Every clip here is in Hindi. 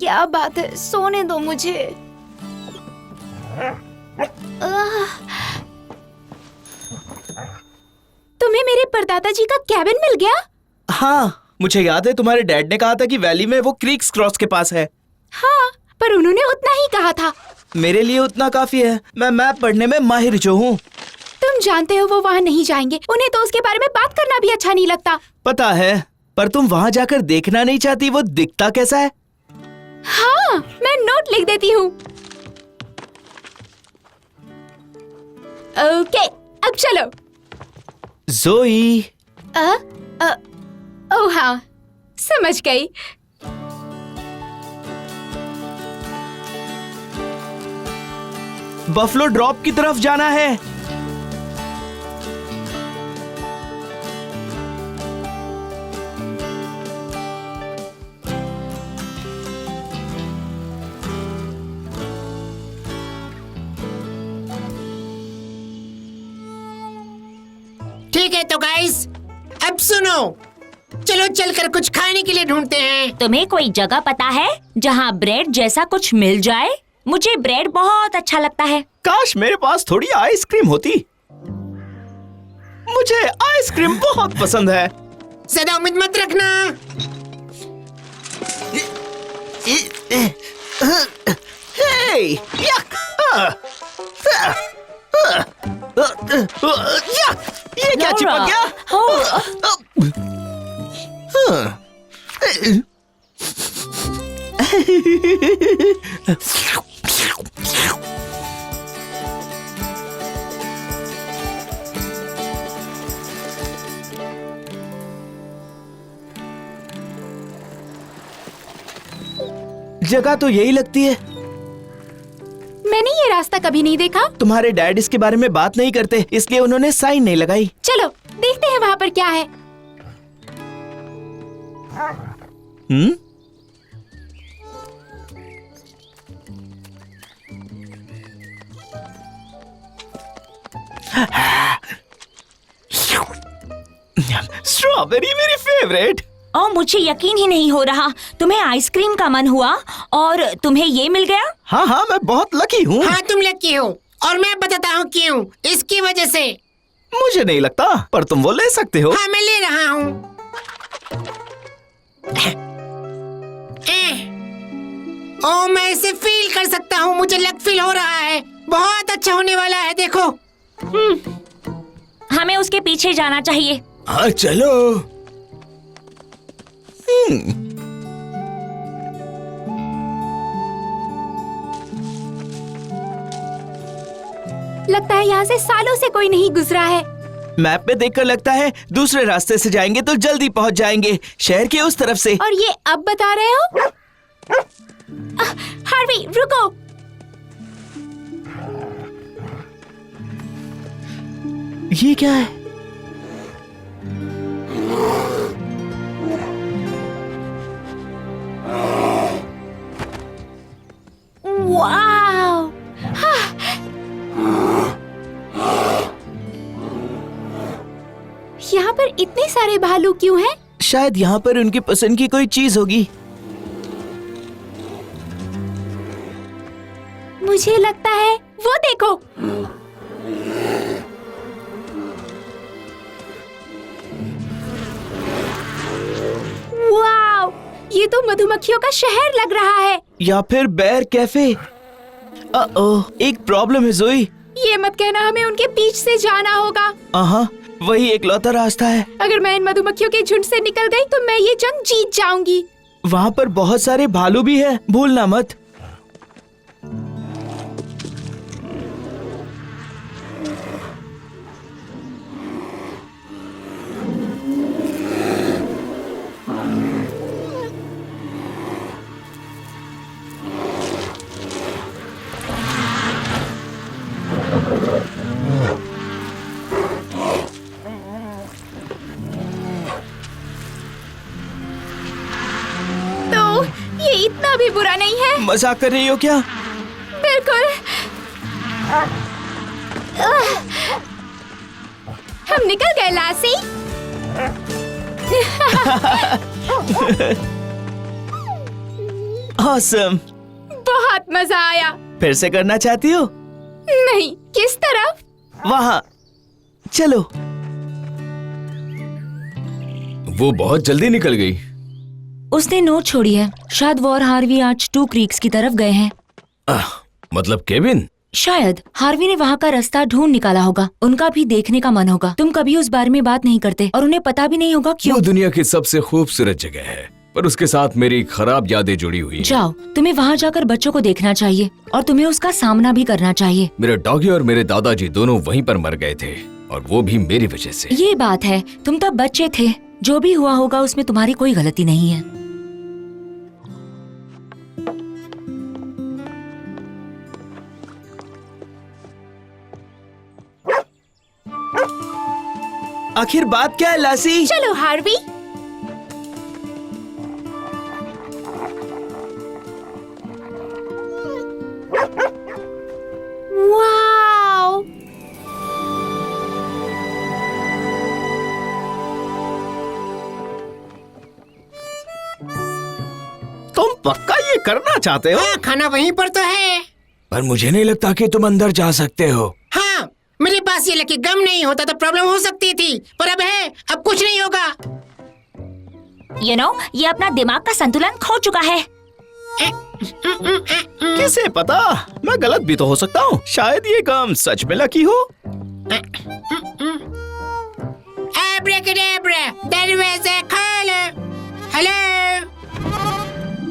क्या बात है, सोने दो मुझे। तुम्हें मेरे परदादा जी का कैबिन मिल गया? हाँ, मुझे याद है तुम्हारे डैड ने कहा था कि वैली में वो क्रीक्स क्रॉस के पास है। हाँ, पर उन्होंने उतना ही कहा था। मेरे लिए उतना काफी है, मैं मैप पढ़ने में माहिर जो हूँ। तुम जानते हो वो वहाँ नहीं जाएंगे, उन्हें तो उसके बारे में बात करना भी अच्छा नहीं लगता। पता है, पर तुम वहाँ जाकर देखना नहीं चाहती वो दिखता कैसा है? हाँ, मैं नोट लिख देती हूँ। ओके, अब चलो। ज़ोई। ओह हाँ, समझ गई। बफलो ड्रॉप की तरफ जाना है। ठीक है तो गाइस, अब सुनो, चलो चलकर कुछ खाने के लिए ढूंढते हैं। तुम्हें कोई जगह पता है जहाँ ब्रेड जैसा कुछ मिल जाए? मुझे ब्रेड बहुत अच्छा लगता है। काश मेरे पास थोड़ी आइसक्रीम होती। मुझे आइसक्रीम बहुत पसंद है। ज्यादा उम्मीद मत रखना। हे, यक! यक! ये क्या चिपक गया? जगह तो यही लगती है। मैंने ये रास्ता कभी नहीं देखा। तुम्हारे डैड इसके बारे में बात नहीं करते, इसलिए उन्होंने साइन नहीं लगाई। चलो देखते हैं वहाँ पर क्या है। स्ट्रॉबेरी मेरी फेवरेट। और मुझे यकीन ही नहीं हो रहा, तुम्हें आइसक्रीम का मन हुआ और तुम्हें ये मिल गया। हाँ हाँ, मैं बहुत लकी हूँ। हाँ, तुम लकी हो, और मैं बताता हूँ क्यों। इसकी वजह से। मुझे नहीं लगता, पर तुम वो ले सकते हो। हाँ, मैं ले रहा हूँ। ओ, मैं इसे फील कर सकता हूँ। मुझे लक फील हो रहा है। बहुत अच्छा होने वाला है, देखो। हमें उसके पीछे जाना चाहिए। हाँ चलो। लगता है यहाँ से सालों से कोई नहीं गुजरा है। मैप पे देखकर लगता है दूसरे रास्ते से जाएंगे तो जल्दी पहुँच जाएंगे, शहर के उस तरफ से। और ये अब बता रहे हो? हार्वी, रुको। ये क्या है? वाव! यहाँ पर इतने सारे भालू क्यों हैं? शायद यहाँ पर उनकी पसंद की कोई चीज होगी। मुझे लगता है वो देखो। वाव! ये तो मधुमक्खियों का शहर लग रहा है। या फिर बेर कैफे। एक प्रॉब्लम है ज़ोई। ये मत कहना हमें उनके बीच से जाना होगा। हाँ, वही एकलौता रास्ता है। अगर मैं इन मधुमक्खियों के झुंड से निकल गई तो मैं ये जंग जीत जाऊंगी। वहाँ पर बहुत सारे भालू भी हैं, भूलना मत। इतना भी बुरा नहीं है। मजाक कर रही हो क्या? बिल्कुल। हम निकल गए लासी। ऑसम। बहुत मजा आया। फिर से करना चाहती हो? नहीं, किस तरफ? वहाँ चलो। वो बहुत जल्दी निकल गई। उसने नोट छोड़ी है। शायद वो और हार्वी आज टू क्रीक्स की तरफ गए हैं। मतलब केविन? शायद हार्वी ने वहाँ का रास्ता ढूंढ निकाला होगा। उनका भी देखने का मन होगा। तुम कभी उस बारे में बात नहीं करते और उन्हें पता भी नहीं होगा क्यों। वो दुनिया की सबसे खूबसूरत जगह है, पर उसके साथ मेरी खराब यादें जुड़ी हुई हैं। जाओ, तुम्हें वहाँ जाकर बच्चों को देखना चाहिए और तुम्हें उसका सामना भी करना चाहिए। मेरे डॉगी और मेरे दादाजी दोनों वहीं पर मर गए थे, और वो भी मेरी वजह से। ये बात है, तुम तब बच्चे थे। जो भी हुआ होगा उसमें तुम्हारी कोई गलती नहीं है। आखिर बात क्या है लासी? चलो हार्वी। वाओ! तुम पक्का ये करना चाहते हो? हाँ, खाना वहीं पर तो है। पर मुझे नहीं लगता कि तुम अंदर जा सकते हो। हाँ, मेरे पास ये लकी गम नहीं होता तो प्रॉब्लम हो सकती थी, पर अब है, अब कुछ नहीं होगा। ये अपना दिमाग का संतुलन खो चुका है। किसे पता, मैं गलत भी तो हो सकता हूँ। शायद ये काम सच में लकी हो। एब्राकैडेब्रा, दरवाजा खोलो। हेलो,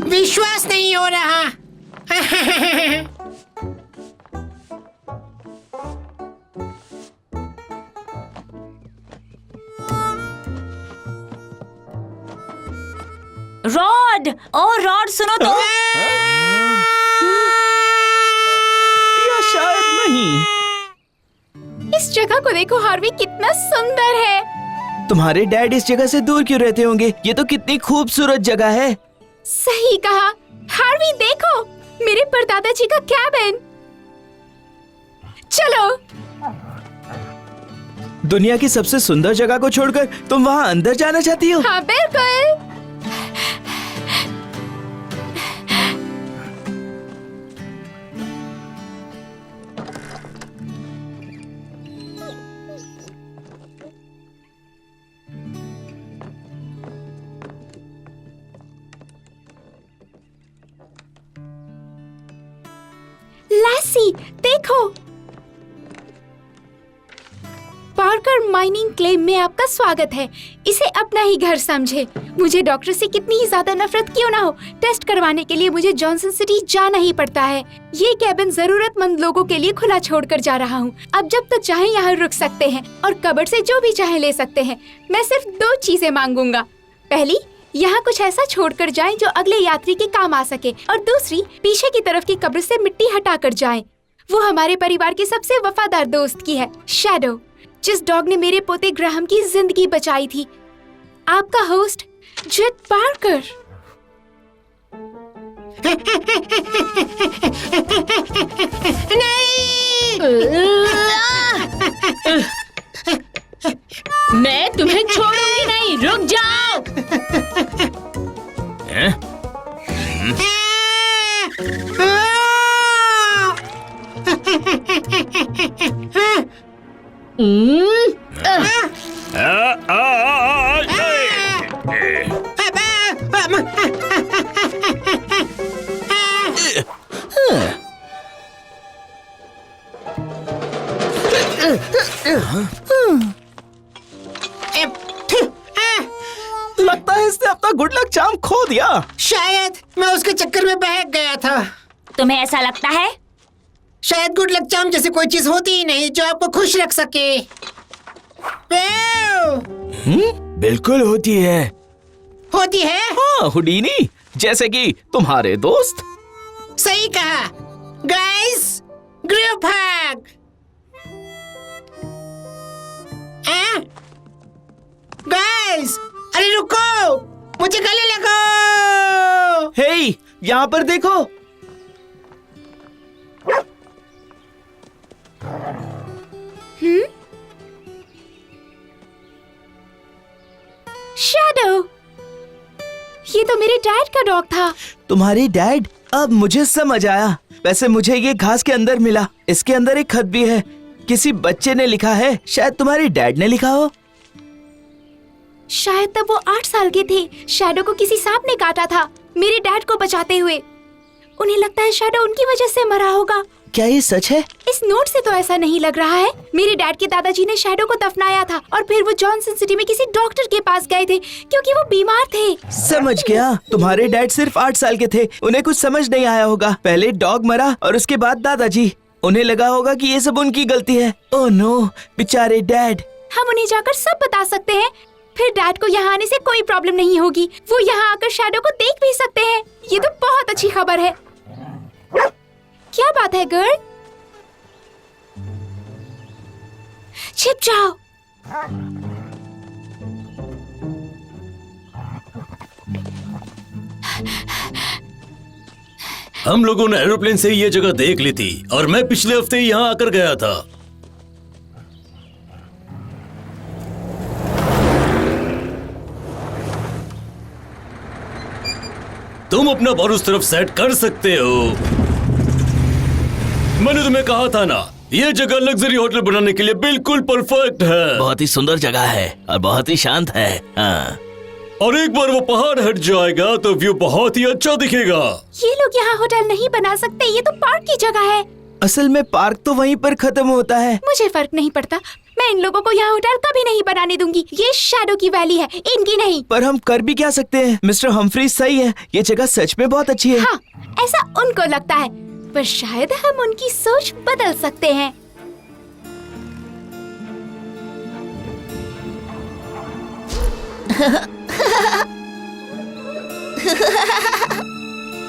विश्वास नहीं हो रहा। रॉड, ओ रॉड, सुनो तो। या शायद नहीं। इस जगह को देखो हार्वी, कितना सुंदर है। तुम्हारे डैड इस जगह से दूर क्यों रहते होंगे? ये तो कितनी खूबसूरत जगह है। सही कहा हार्वी, देखो मेरे परदादा जी का कैबिन। चलो। दुनिया की सबसे सुंदर जगह को छोड़कर तुम वहाँ अंदर जाना चाहती हो? हाँ बिल्कुल। लासी, देखो। पार्कर माइनिंग क्लेम में आपका स्वागत है। इसे अपना ही घर समझे। मुझे डॉक्टर से कितनी ही ज्यादा नफरत क्यों ना हो, टेस्ट करवाने के लिए मुझे जॉनसन सिटी जाना ही पड़ता है। ये कैबिन जरूरतमंद लोगों के लिए खुला छोड़कर जा रहा हूँ। अब जब तक चाहे यहाँ रुक सकते हैं और कबर्ड से जो भी चाहे ले सकते हैं। मैं सिर्फ 2 चीजें मांगूंगा। पहली, यहाँ कुछ ऐसा छोड़कर जाएं जो अगले यात्री के काम आ सके, और दूसरी, पीछे की तरफ की कब्र से मिट्टी हटाकर जाएं। वो हमारे परिवार के सबसे वफादार दोस्त की है, शैडो, जिस डॉग ने मेरे पोते ग्राहम की जिंदगी बचाई थी। आपका होस्ट जेट पार्कर। मैं तुम्हें छोड़ूंगी नहीं, रुक जाओ। लगता है इसने अपना गुड लक चार्म खो दिया। शायद मैं उसके चक्कर में बहक गया था। तुम्हें ऐसा लगता है? शायद गुड लक चार्म जैसी कोई चीज होती ही नहीं जो आपको खुश रख सके। बिल्कुल होती है। होती है? हाँ, हुडीनी, जैसे कि तुम्हारे दोस्त। सही कहा। Guys, group hug. गाइस, अरे रुको, मुझे गले लगो। हे, यहाँ पर देखो। शैडो, ये तो मेरे डैड का डॉग था। तुम्हारी डैड? अब मुझे समझ आया। वैसे मुझे ये घास के अंदर मिला। इसके अंदर एक खत भी है। किसी बच्चे ने लिखा है, शायद तुम्हारे डैड ने लिखा हो। शायद तब वो 8 साल के थे। शैडो को किसी सांप ने काटा था मेरे डैड को बचाते हुए। उन्हें लगता है शैडो उनकी वजह से मरा होगा। क्या ये सच है? इस नोट से तो ऐसा नहीं लग रहा है। मेरे डैड के दादाजी ने शैडो को दफनाया था और फिर वो जॉनसन सिटी में किसी डॉक्टर के पास गए थे क्योंकि वो बीमार थे। समझ गया। तुम्हारे डैड सिर्फ 8 साल के थे। उन्हें कुछ समझ नहीं आया होगा। पहले डॉग मरा और उसके बाद दादाजी। उन्हें लगा होगा कि ये सब उनकी गलती है। ओह नो, बेचारे डैड। हम उन्हें जाकर सब बता सकते हैं। फिर डैड को यहाँ आने से कोई प्रॉब्लम नहीं होगी। वो यहाँ आकर शैडो को देख भी सकते हैं। ये तो बहुत अच्छी खबर है। क्या बात है गर्ल? छिप जाओ। हम लोगों ने एरोप्लेन से ये जगह देख ली थी और मैं पिछले हफ्ते ही यहाँ आकर गया था। तुम अपना बार उस तरफ सेट कर सकते हो। मैंने तुम्हें कहा था ना, ये जगह लग्जरी होटल बनाने के लिए बिल्कुल परफेक्ट है। बहुत ही सुंदर जगह है और बहुत ही शांत है। हाँ। और एक बार वो पहाड़ हट जाएगा तो व्यू बहुत ही अच्छा दिखेगा। ये लोग यहाँ होटल नहीं बना सकते। ये तो पार्क की जगह है। असल में पार्क तो वहीं पर खत्म होता है। मुझे फर्क नहीं पड़ता। मैं इन लोगों को यहाँ होटल कभी नहीं बनाने दूंगी। ये शैडो की वैली है, इनकी नहीं। पर हम कर भी क्या सकते हैं? मिस्टर हम्फ्री सही है। ये जगह सच में बहुत अच्छी है। हाँ, ऐसा उनको लगता है, पर शायद हम उनकी सोच बदल सकते हैं।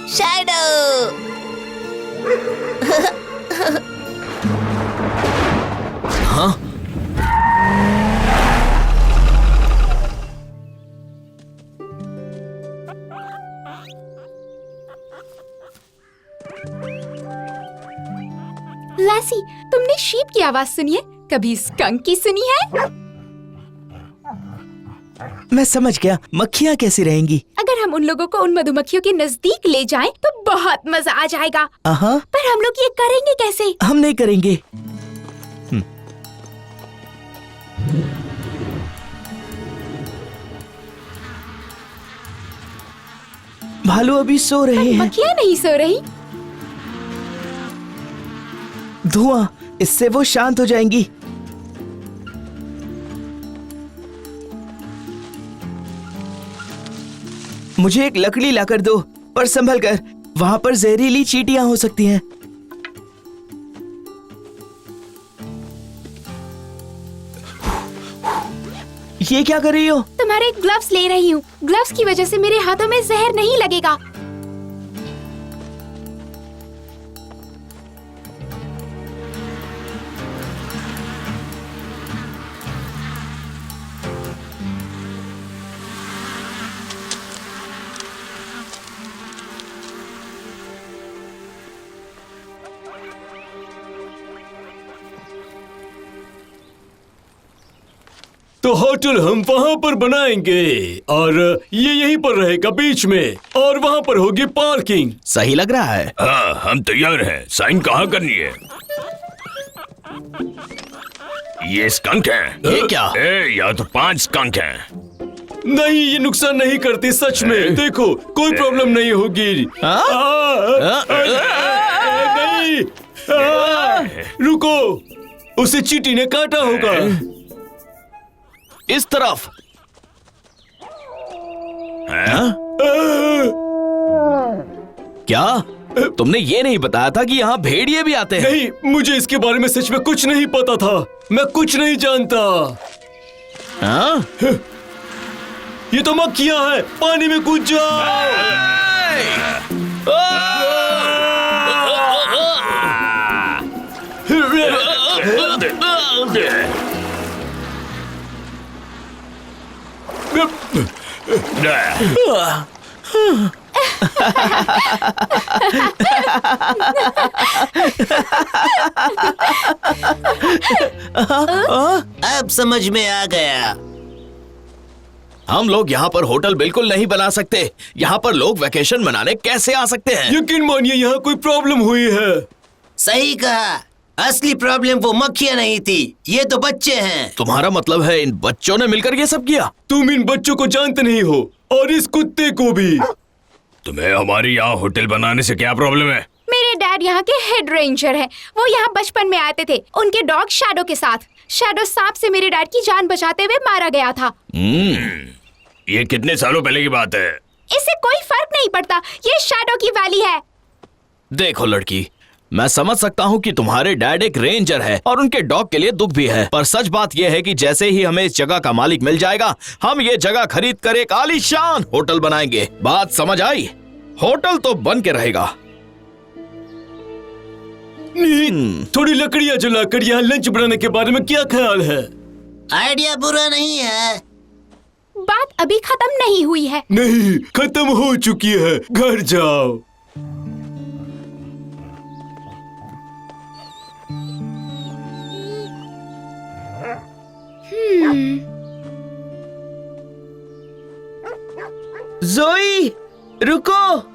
शैडो। हाँ? लैसी, तुमने शीप की आवाज सुनी है? कभी स्कंक की सुनी है? मैं समझ गया। मक्खियाँ कैसी रहेंगी? अगर हम उन लोगों को उन मधुमक्खियों के नजदीक ले जाएं, तो बहुत मजा आ जाएगा। हाँ? पर हम लोग ये करेंगे कैसे? हम नहीं करेंगे। भालू अभी सो रहे हैं। मक्खियाँ नहीं सो रही। धुआं, इससे वो शांत हो जाएंगी। मुझे एक लकड़ी लाकर दो, पर संभल कर। वहाँ पर जहरीली चींटियां हो सकती हैं। ये क्या कर रही हो? तुम्हारे ग्लव्स ले रही हूँ। ग्लव्स की वजह से मेरे हाथों में जहर नहीं लगेगा। तो होटल हम वहाँ पर बनाएंगे और ये यहीं पर रहेगा बीच में, और वहाँ पर होगी पार्किंग। सही लग रहा है। हाँ, हम तैयार हैं। साइन कहाँ करनी है? ये स्कंक है। ये क्या? या तो 5 स्कंक हैं। नहीं, ये नुकसान नहीं करती सच में। देखो, कोई प्रॉब्लम नहीं होगी। नहीं, रुको, उसे चींटी ने काटा होगा। इस तरफ। क्या तुमने ये नहीं बताया था कि यहाँ भेड़िए भी आते हैं? नहीं, मुझे इसके बारे में सच में कुछ नहीं पता था। मैं कुछ नहीं जानता। हाँ? ये तो मक्खियाँ हैं। पानी में कूद जाओ। अब समझ में आ गया। हम लोग यहाँ पर होटल बिल्कुल नहीं बना सकते। यहाँ पर लोग वैकेशन मनाने कैसे आ सकते हैं? यकीन मानिए यहाँ कोई प्रॉब्लम हुई है। सही कहा, असली प्रॉब्लम वो मक्खियाँ नहीं थी, ये तो बच्चे हैं। तुम्हारा मतलब है इन बच्चों ने मिलकर ये सब किया? तुम इन बच्चों को जानते नहीं हो और इस कुत्ते को भी। तुम्हें हमारे यहाँ होटल बनाने से क्या प्रॉब्लम है? मेरे डैड यहाँ के हेड रेंजर हैं। वो यहाँ बचपन में आते थे उनके डॉग शैडो के साथ। शैडो सांप से मेरे डैड की जान बचाते हुए मारा गया था। ये कितने सालों पहले की बात है? इससे कोई फर्क नहीं पड़ता, ये शैडो की वैली है। देखो लड़की, मैं समझ सकता हूँ कि तुम्हारे डैड एक रेंजर है और उनके डॉग के लिए दुख भी है, पर सच बात यह है कि जैसे ही हमें इस जगह का मालिक मिल जाएगा, हम ये जगह खरीद कर एक आलीशान होटल बनाएंगे। बात समझ आई? होटल तो बन के रहेगा। थोड़ी लकड़ियाँ जलाकर यहाँ लंच बनाने के बारे में क्या ख्याल है? आइडिया बुरा नहीं है। बात अभी खत्म नहीं हुई है। नहीं, खत्म हो चुकी है। घर जाओ। जोई, रुको।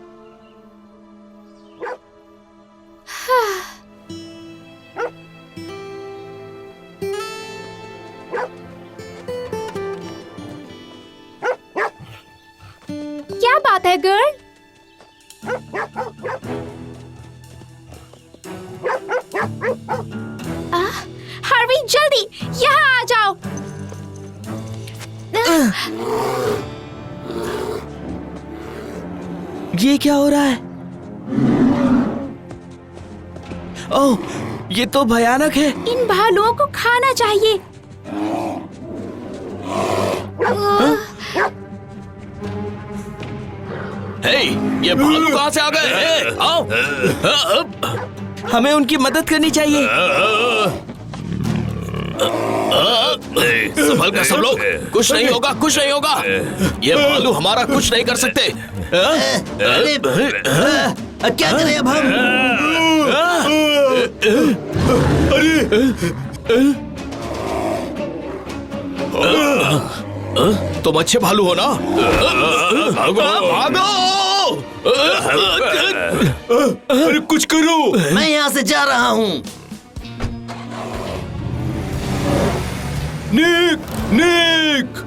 क्या बात है गर्ल? हार्वी जल्दी यहाँ आ जाओ। ये क्या हो रहा है? ओह, ये तो भयानक है। इन भालुओं को खाना चाहिए। हे, ये भालू कहाँ से आ गए? हे, आओ। हमें उनकी मदद करनी चाहिए। संभल कर सब लोग, कुछ नहीं होगा, कुछ नहीं होगा। ये भालू हमारा कुछ नहीं कर सकते। क्या करें अब हम? तुम अच्छे भालू हो ना? भागो! अरे कुछ करो। मैं यहाँ से जा रहा हूँ। निक, निक,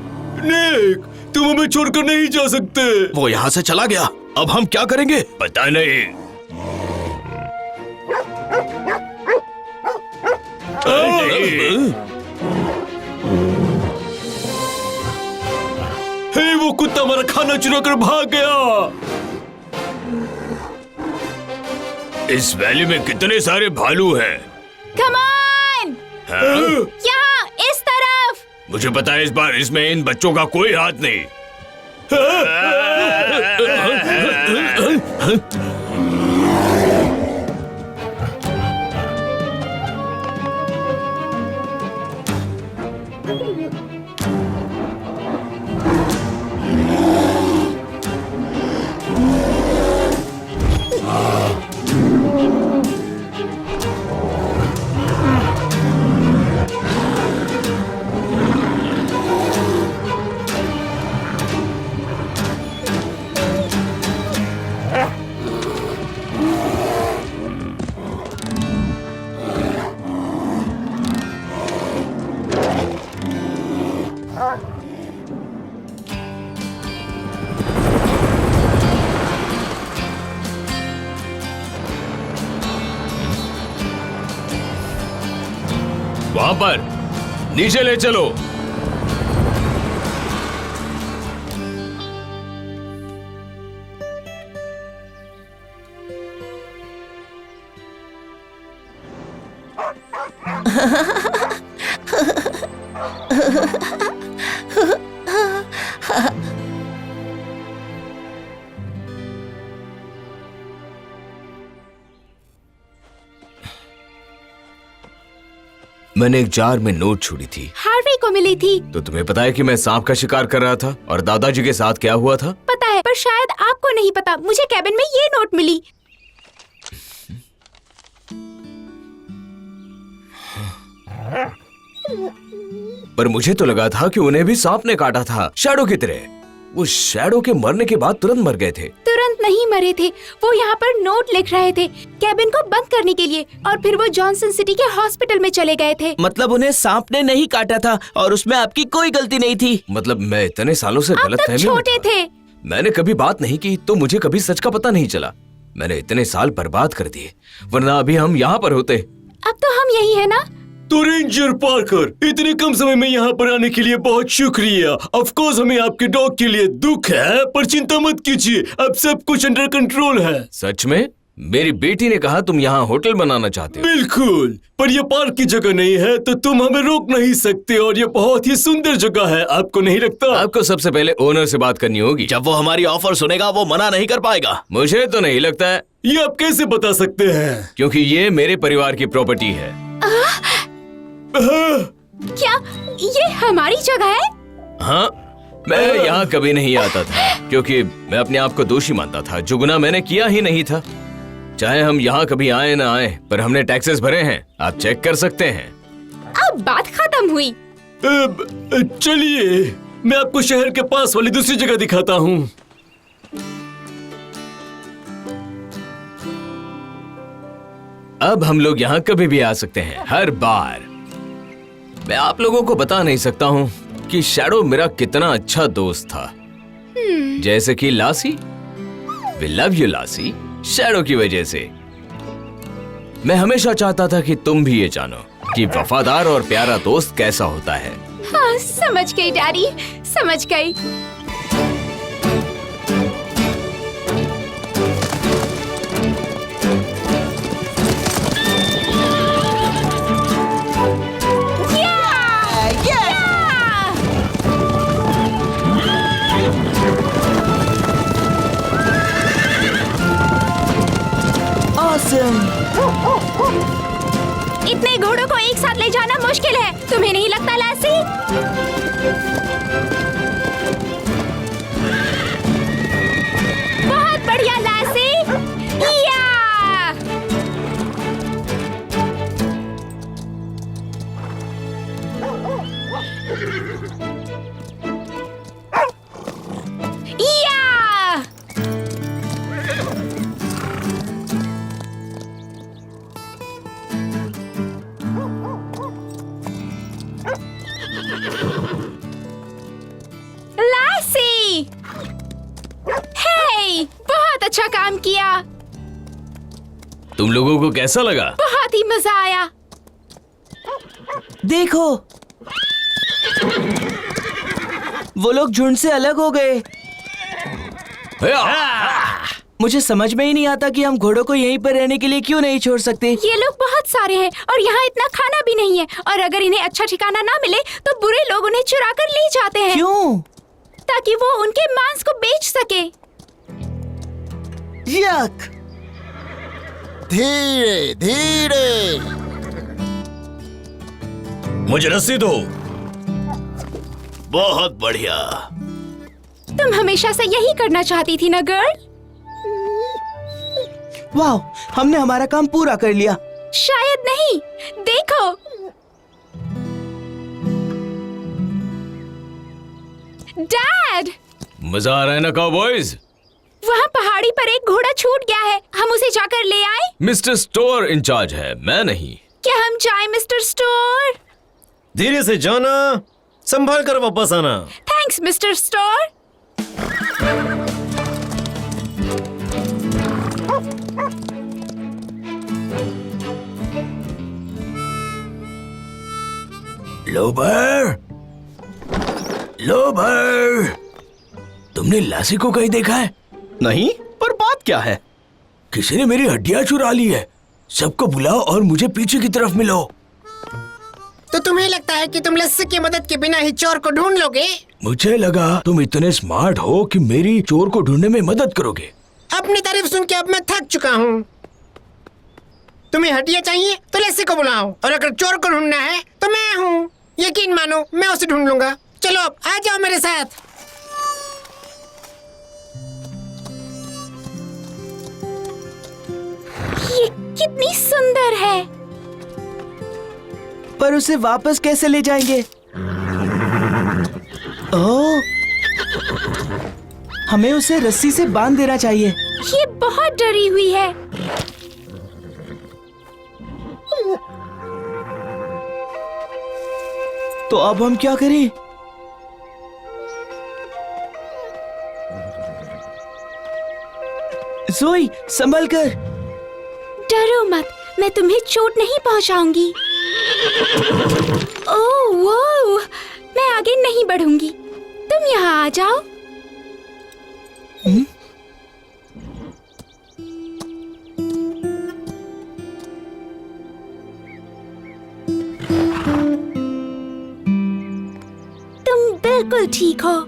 निक, तुम हमें छोड़कर नहीं जा सकते। वो यहाँ से चला गया। अब हम क्या करेंगे? पता नहीं। हे, वो कुत्ता हमारा खाना चुरा कर भाग गया। इस वैली में कितने सारे भालू हैं। Come on! यहाँ इस तरफ। मुझे पता है इस बार इसमें इन बच्चों का कोई हाथ नहीं। वहां पर नीचे ले चलो। मैंने एक जार में नोट छोड़ी थी। हार्वी को मिली थी। तो तुम्हें पता है कि मैं सांप का शिकार कर रहा था और दादाजी के साथ क्या हुआ था? पता है, पर शायद आपको नहीं पता। मुझे कैबिन में ये नोट मिली। पर मुझे तो लगा था कि उन्हें भी सांप ने काटा था, शैडो की तरह। वो शैडो के मरने के बाद तुरंत मर गए थे। तुरंत नहीं मरे थे, वो यहाँ पर नोट लिख रहे थे कैबिन को बंद करने के लिए, और फिर वो जॉनसन सिटी के हॉस्पिटल में चले गए थे। मतलब उन्हें सांप ने नहीं काटा था और उसमें आपकी कोई गलती नहीं थी। मतलब मैं इतने सालों से आप गलत तब फहमी छोटे थे। मैंने कभी बात नहीं की तो मुझे कभी सच का पता नहीं चला। मैंने इतने साल बर्बाद कर दिए, वरना अभी हम यहाँ पर होते। अब तो हम यही है ना। तो रेंजर पार्कर, इतने कम समय में यहाँ पर आने के लिए बहुत शुक्रिया। ऑफ कोर्स हमें आपके डॉग के लिए दुख है, पर चिंता मत कीजिए, अब सब कुछ अंडर कंट्रोल है। सच में? मेरी बेटी ने कहा तुम यहाँ होटल बनाना चाहते हो। बिल्कुल, पर यह पार्क की जगह नहीं है तो तुम हमें रोक नहीं सकते, और ये बहुत ही सुंदर जगह है, आपको नहीं लगता? आपको सबसे पहले ओनर से बात करनी होगी। जब वो हमारी ऑफर सुनेगा वो मना नहीं कर पाएगा। मुझे तो नहीं लगता है, ये आप कैसे बता सकते हैं? क्योंकि ये मेरे परिवार की प्रॉपर्टी है। क्या ये हमारी जगह है? हाँ, मैं यहाँ कभी नहीं आता था क्योंकि मैं अपने आप को दोषी मानता था। जो गुनाह मैंने किया ही नहीं था। चाहे हम यहाँ कभी आए ना आए, पर हमने टैक्सेस भरे हैं, आप चेक कर सकते हैं। अब बात खत्म हुई। चलिए मैं आपको शहर के पास वाली दूसरी जगह दिखाता हूँ। अब हम लोग यहाँ कभी भी आ सकते हैं, हर बार। मैं आप लोगों को बता नहीं सकता हूँ कि शैडो मेरा कितना अच्छा दोस्त था। जैसे कि लासी, we love you Lasi, shadow की वजह से। मैं हमेशा चाहता था कि तुम भी ये जानो कि वफादार और प्यारा दोस्त कैसा होता है। हाँ, समझ गई डैडी, समझ गई। इतने घोड़ों को एक साथ ले जाना मुश्किल है, तुम्हें नहीं लगता लासी? बहुत बढ़िया लासी। या! या! लासी! हे! बहुत अच्छा काम किया। तुम लोगों को कैसा लगा? बहुत ही मजा आया। देखो, वो लोग झुंड से अलग हो गए। मुझे समझ में ही नहीं आता कि हम घोड़ों को यहीं पर रहने के लिए क्यों नहीं छोड़ सकते। ये लोग बहुत सारे हैं और यहाँ इतना खाना भी नहीं है, और अगर इन्हें अच्छा ठिकाना ना मिले तो बुरे लोग उन्हें चुरा कर ले जाते हैं। क्यों? ताकि वो उनके मांस को बेच सके। यक! धीरे धीरे। मुझे रस्सी दो। बहुत बढ़िया। तुम हमेशा से यही करना चाहती थी ना गर्ल? वाह, हमने हमारा काम पूरा कर लिया। शायद नहीं, देखो। डैड! मजा आ रहा है ना काउबॉयज? वहाँ पहाड़ी पर एक घोड़ा छूट गया है, हम उसे जाकर ले आए? मिस्टर स्टोर इंचार्ज है, मैं नहीं। क्या हम जाएं मिस्टर स्टोर? धीरे से जाना, संभाल कर वापस आना। थैंक्स मिस्टर स्टोर। लोबर, लोबर, तुमने लासी को कहीं देखा है? नहीं, पर बात क्या है? किसी ने मेरी हड्डियां चुरा ली है। सबको बुलाओ और मुझे पीछे की तरफ मिलो। तो तुम्हें लगता है कि तुम लस्सी की मदद के बिना ही चोर को ढूंढ लोगे? मुझे लगा तुम इतने स्मार्ट हो कि मेरी चोर को ढूंढने में मदद करोगे। अपनी तारीफ सुन के अब मैं थक चुका हूँ। तुम्हें हड्डियाँ चाहिए तो लस्सी को बुलाओ, और अगर चोर को ढूंढना है तो मैं हूँ। यकीन मानो, मैं उसे ढूंढ लूंगा। चलो अब आ जाओ मेरे साथ। ये कितनी सुंदर है। पर उसे वापस कैसे ले जाएंगे? ओह, हमें उसे रस्सी से बांध देना चाहिए। ये बहुत डरी हुई है। तो अब हम क्या करें? ज़ोई, संभल कर। डरो मत, मैं तुम्हें चोट नहीं पहुंचाऊंगी। ओह वो, मैं आगे नहीं बढ़ूंगी। तुम यहाँ आ जाओ। तुम बिल्कुल ठीक हो।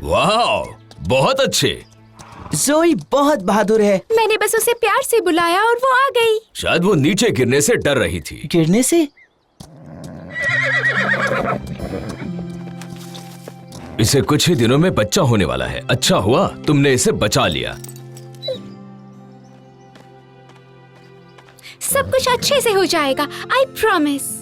वाह, बहुत अच्छे। ज़ोई बहुत बहादुर है। मैंने बस उसे प्यार से बुलाया और वो आ गई। शायद वो नीचे गिरने से डर रही थी। गिरने से? इसे कुछ ही दिनों में बच्चा होने वाला है। अच्छा हुआ तुमने इसे बचा लिया। सब कुछ अच्छे से हो जाएगा, आई प्रॉमिस।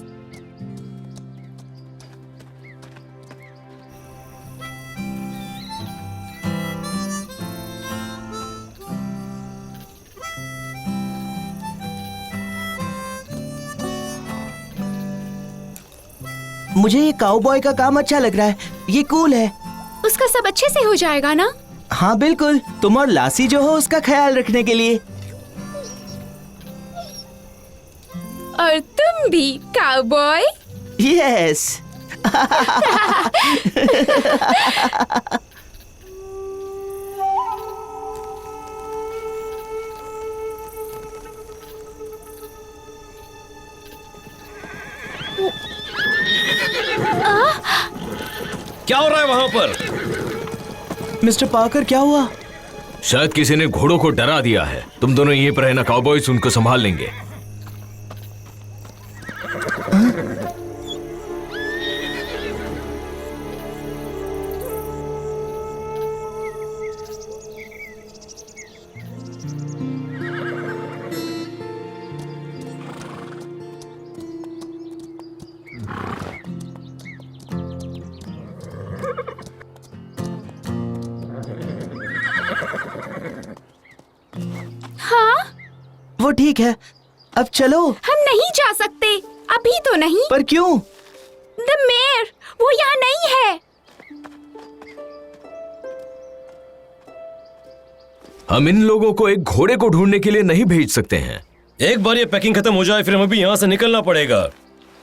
मुझे ये काउबॉय का काम अच्छा लग रहा है। ये कूल है। उसका सब अच्छे से हो जाएगा ना? हाँ बिल्कुल, तुम और लासी जो हो उसका ख्याल रखने के लिए। और तुम भी काउबॉय। यस। क्या हो रहा है वहाँ पर? मिस्टर पार्कर, क्या हुआ? शायद किसी ने घोड़ों को डरा दिया है। तुम दोनों यहीं पर रहना, काउबॉयज उनको संभाल लेंगे। हाँ, वो ठीक है, अब चलो। हम नहीं जा सकते, अभी तो नहीं। पर क्यों? द मेयर, वो यहाँ नहीं है। हम इन लोगों को एक घोड़े को ढूंढने के लिए नहीं भेज सकते हैं। एक बार ये पैकिंग खत्म हो जाए फिर हमें भी यहाँ से निकलना पड़ेगा।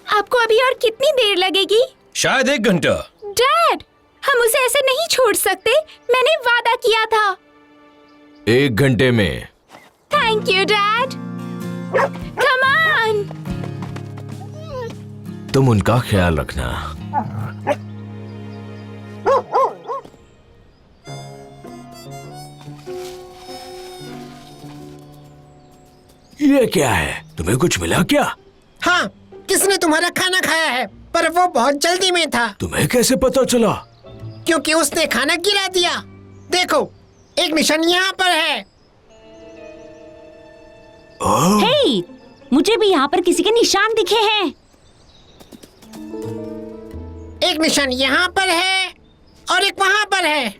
आपको अभी और कितनी देर लगेगी? शायद 1 घंटा। डैड, हम उसे ऐसे नहीं छोड़ सकते। मैंने वादा किया था। 1 घंटे में। Thank you dad. Come on. तुम उनका ख्याल रखना। ये क्या है? तुम्हें कुछ मिला क्या? हाँ, किसने तुम्हारा खाना खाया है, पर वो बहुत जल्दी में था। तुम्हें कैसे पता चला? क्योंकि उसने खाना गिरा दिया। देखो, एक निशान यहाँ पर है। हे, मुझे भी यहाँ पर किसी के निशान दिखे हैं। एक निशान यहाँ पर है और एक वहाँ पर है।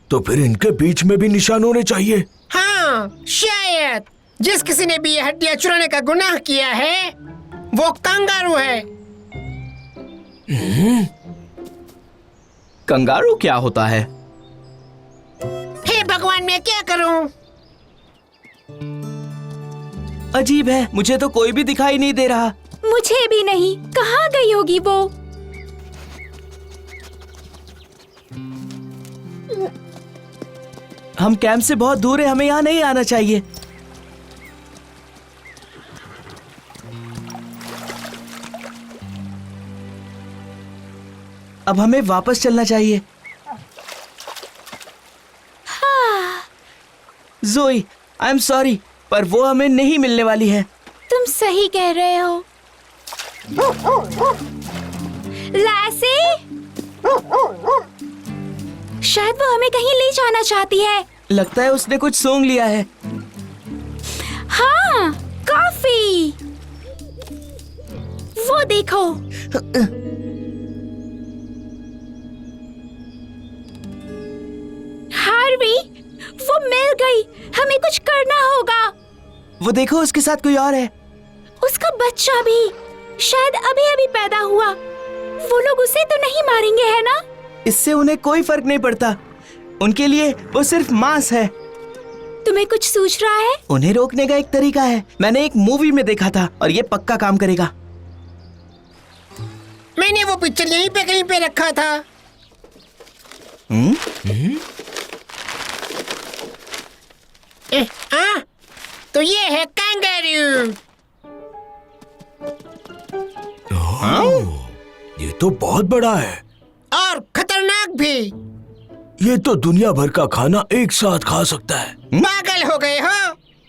तो फिर इनके बीच में भी निशान होने चाहिए। हाँ, शायद जिस किसी ने भी ये हड्डियाँ चुराने का गुनाह किया है वो कंगारू है। कंगारू क्या होता है? हे भगवान, मैं क्या करूं? अजीब है, मुझे तो कोई भी दिखाई नहीं दे रहा। मुझे भी नहीं। कहाँ गई होगी वो? हम कैंप से बहुत दूर है, हमें यहाँ नहीं आना चाहिए। अब हमें वापस चलना चाहिए। ज़ोई, आई एम सॉरी, पर वो हमें नहीं मिलने वाली है। तुम सही कह रहे हो। लैसी, शायद वो हमें कहीं ले जाना चाहती है। लगता है उसने कुछ सूंघ लिया है। हाँ, कॉफी। वो देखो। हार्वी, वो मिल गई। हमें कुछ करना होगा। वो देखो, उसके साथ कोई और है। उसका बच्चा भी शायद अभी अभी पैदा हुआ। वो लोग उसे तो नहीं मारेंगे, है ना? इससे उन्हें कोई फर्क नहीं पड़ता। उनके लिए वो सिर्फ मांस है। तुम्हें कुछ सूझ रहा है? उन्हें रोकने का एक तरीका है। मैंने एक मूवी में देखा था और ये पक्का काम करेगा। मैंने वो पिक्चर यहीं पे कहीं पे रखा था। तो ये है कैंगरू। ये तो बहुत बड़ा है। और खतरनाक भी। ये तो दुनिया भर का खाना एक साथ खा सकता है। पागल हो गए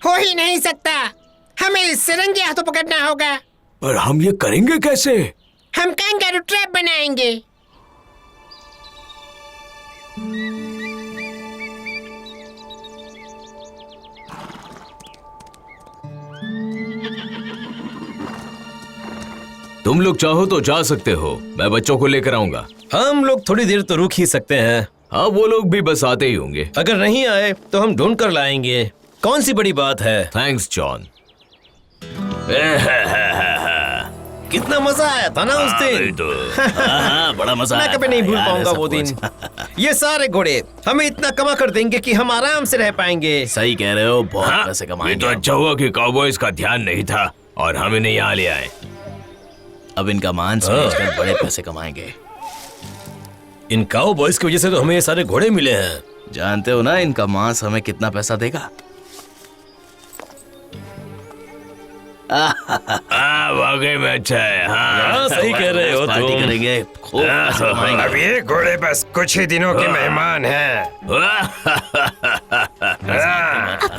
हो ही नहीं सकता। हमें इससे रंगे हाथों पकड़ना होगा। पर हम ये करेंगे कैसे? हम कैंगरू ट्रैप बनाएंगे। तुम लोग चाहो तो जा सकते हो, मैं बच्चों को लेकर आऊंगा। हम लोग थोड़ी देर तो रुक ही सकते हैं। हाँ, वो लोग भी बस आते ही होंगे। अगर नहीं आए तो हम ढूंढ कर लाएंगे। कौन सी बड़ी बात है। Thanks John. कितना मजा आया था ना उस दिन। बड़ा मजा मैं आया कभी था नहीं भूल यार, पाऊंगा सब वो दिन। कुछ। ये सारे घोड़े हमें इतना कमा कर देंगे कि हम आराम से रह पाएंगे। सही कह रहे हो, बहुत हाँ, पैसे ये तो कमाएंगे। अच्छा हुआ कि काउबॉयज का ध्यान नहीं था और हम इन्हें यहाँ ले आए। अब इनका मांस बेचकर बड़े पैसे कमाएंगे। इन काउबॉयज की वजह से तो हमें ये सारे घोड़े मिले हैं। जानते हो ना इनका मांस हमें कितना पैसा देगा? वाकई में अच्छा है। हाँ, सही कह रहे हो पार्टी तुम। करेंगे, खूब पैसे कमाएंगे। अब ये घोड़े बस कुछ ही दिनों के मेहमान हैं। अब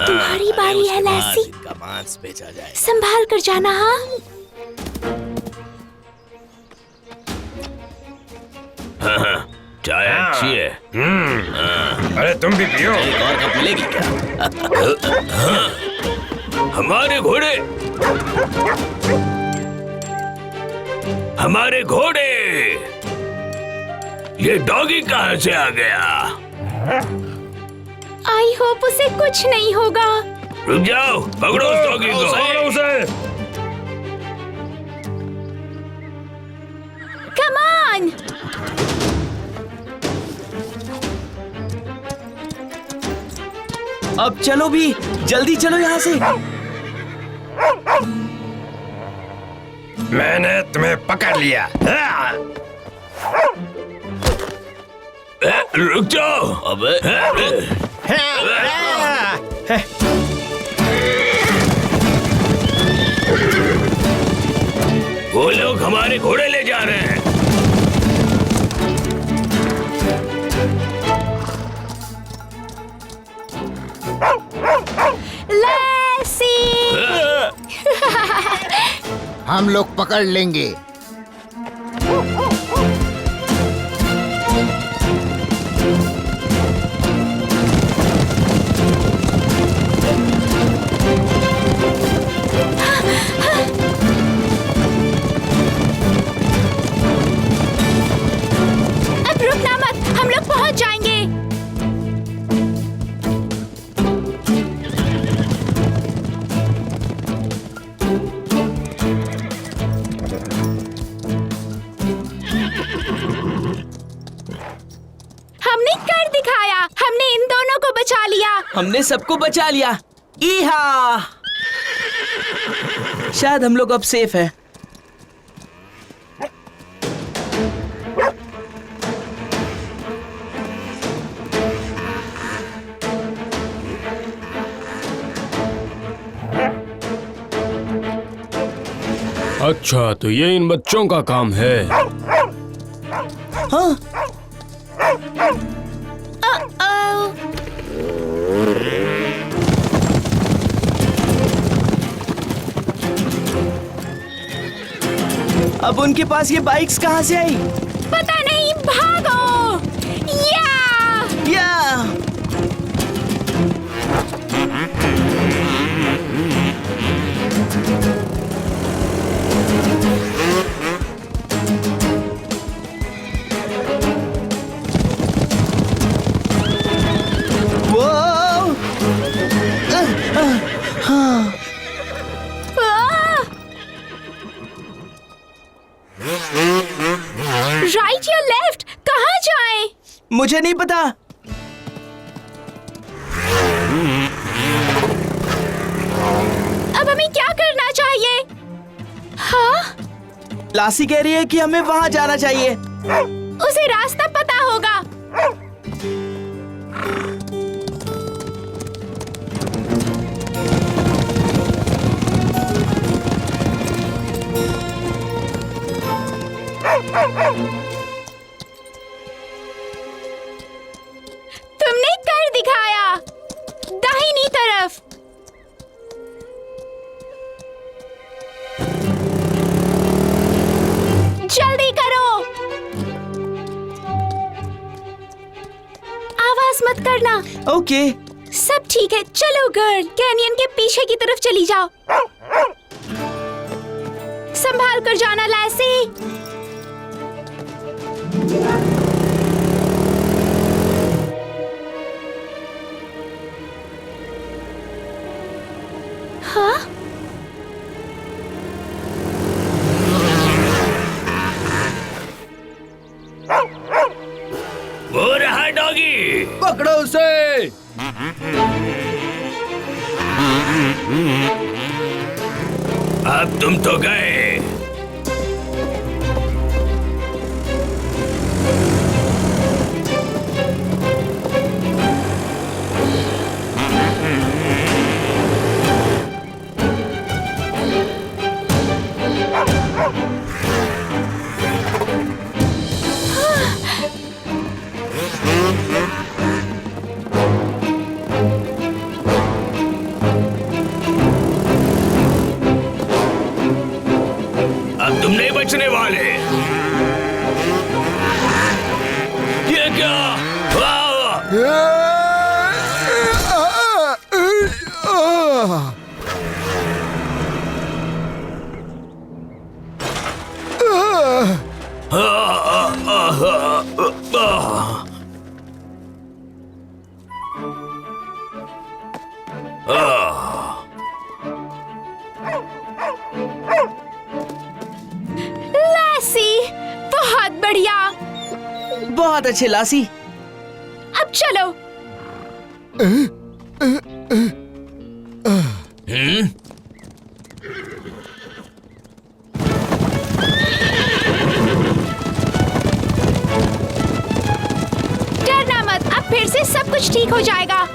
तुम्हारी बारी है लैसी। इनका मांस बेचा जाए। संभाल कर जाना। हाँ, चाय अच्छी है। अरे तुम भी पियो। एक और कप मिलेगी क्या? हमारे घोड़े, हमारे घोड़े। ये डॉगी कहाँ से आ गया? आई होप उसे कुछ नहीं होगा। रुक जाओ, पकड़ो उस डॉगी को। Come on. अब चलो भी, जल्दी चलो यहाँ से। मैंने तुम्हें पकड़ लिया। रुक जाओ। अबे वो लोग हमारे घोड़े ले जा रहे हैं। लैसी। हम लोग पकड़ लेंगे। अब रुकना मत, हम लोग पहुंच जाएंगे। हमने कर दिखाया। हमने इन दोनों को बचा लिया। हमने सबको बचा लिया। इहा, शायद हम लोग अब सेफ है। अच्छा, तो ये इन बच्चों का काम है। हाँ, अब उनके पास ये बाइक्स कहाँ से आई? पता नहीं, भागो। या वो राइट या लेफ्ट, कहाँ जाएं? मुझे नहीं पता। अब हमें क्या करना चाहिए? हाँ, लासी कह रही है कि हमें वहाँ जाना चाहिए। उसे रास्ता पता होगा। तुमने कर दिखाया। दाहिनी तरफ। जल्दी करो। आवाज मत करना। ओके। सब ठीक है, चलो गर्ल, कैनियन के पीछे की तरफ चली जाओ। संभाल कर जाना लैसी। हाँ? वो रहा डॉगी। पकड़ो उसे। अब तुम तो गए। अब तुम नहीं बचने वाले। ये क्या? वाह! लैसी, बहुत बढ़िया। बहुत अच्छे लासी। अब चलो। डरना मत, अब फिर से सब कुछ ठीक हो जाएगा।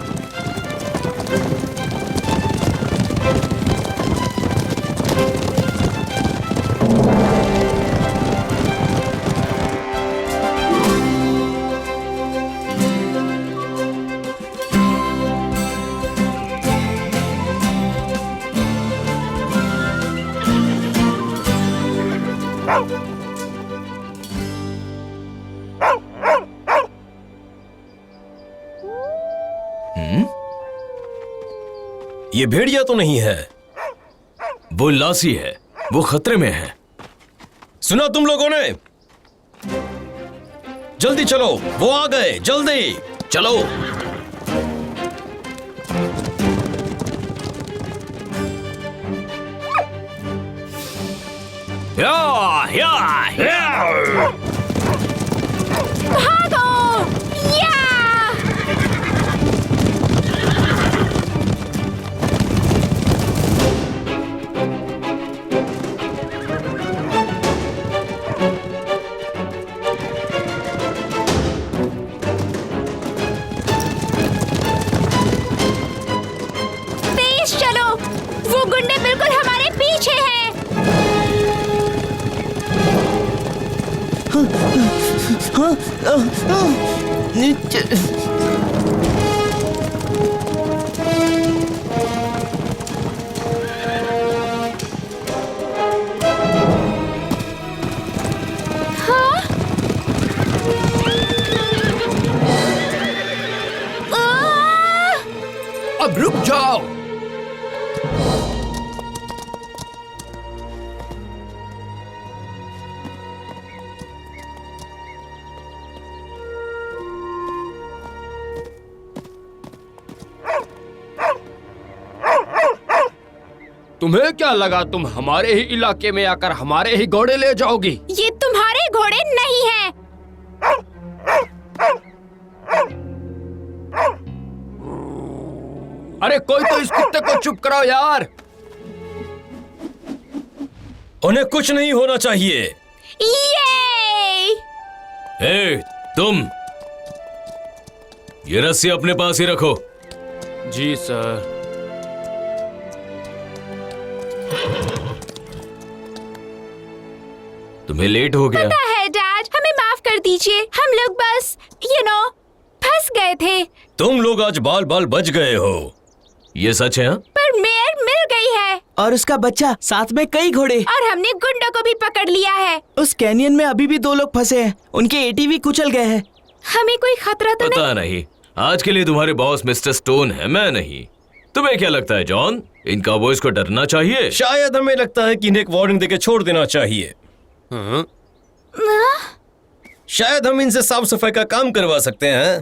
ये भेड़िया तो नहीं है। वो लासी है, वो खतरे में है। सुना तुम लोगों ने? जल्दी चलो, वो आ गए, जल्दी चलो। या, या। भागो। या तेज चलो, वो गुंडे बिल्कुल हमारे पीछे हैं। तुम्हें क्या लगा तुम हमारे ही इलाके में आकर हमारे ही घोड़े ले जाओगी? ये तुम्हारे घोड़े नहीं हैं। अरे कोई तो इस कुत्ते को चुप कराओ यार। उन्हें कुछ नहीं होना चाहिए। ये ए, तुम ये रस्सी अपने पास ही रखो। जी सर। तुम्हें लेट हो गया। पता है डैड, हमें माफ कर दीजिए। हम लोग बस फंस गए थे। तुम लोग आज बाल बाल बच गए हो। ये सच है? हाँ? पर मेयर मिल गई है और उसका बच्चा, साथ में कई घोड़े। और हमने गुंडों को भी पकड़ लिया है। उस कैनियन में अभी भी 2 लोग फंसे हैं। उनके एटीवी कुचल गए हैं। हमें कोई खतरा तो नहीं? पता नहीं। आज के लिए तुम्हारे बॉस मिस्टर स्टोन है, मैं नहीं। तुम्हें क्या लगता है जॉन, इन काउबॉयज को डरना चाहिए? शायद हमें लगता है कि इन्हें एक वार्निंग देके छोड़ देना चाहिए। शायद हम इनसे साफ सफाई का काम करवा सकते हैं।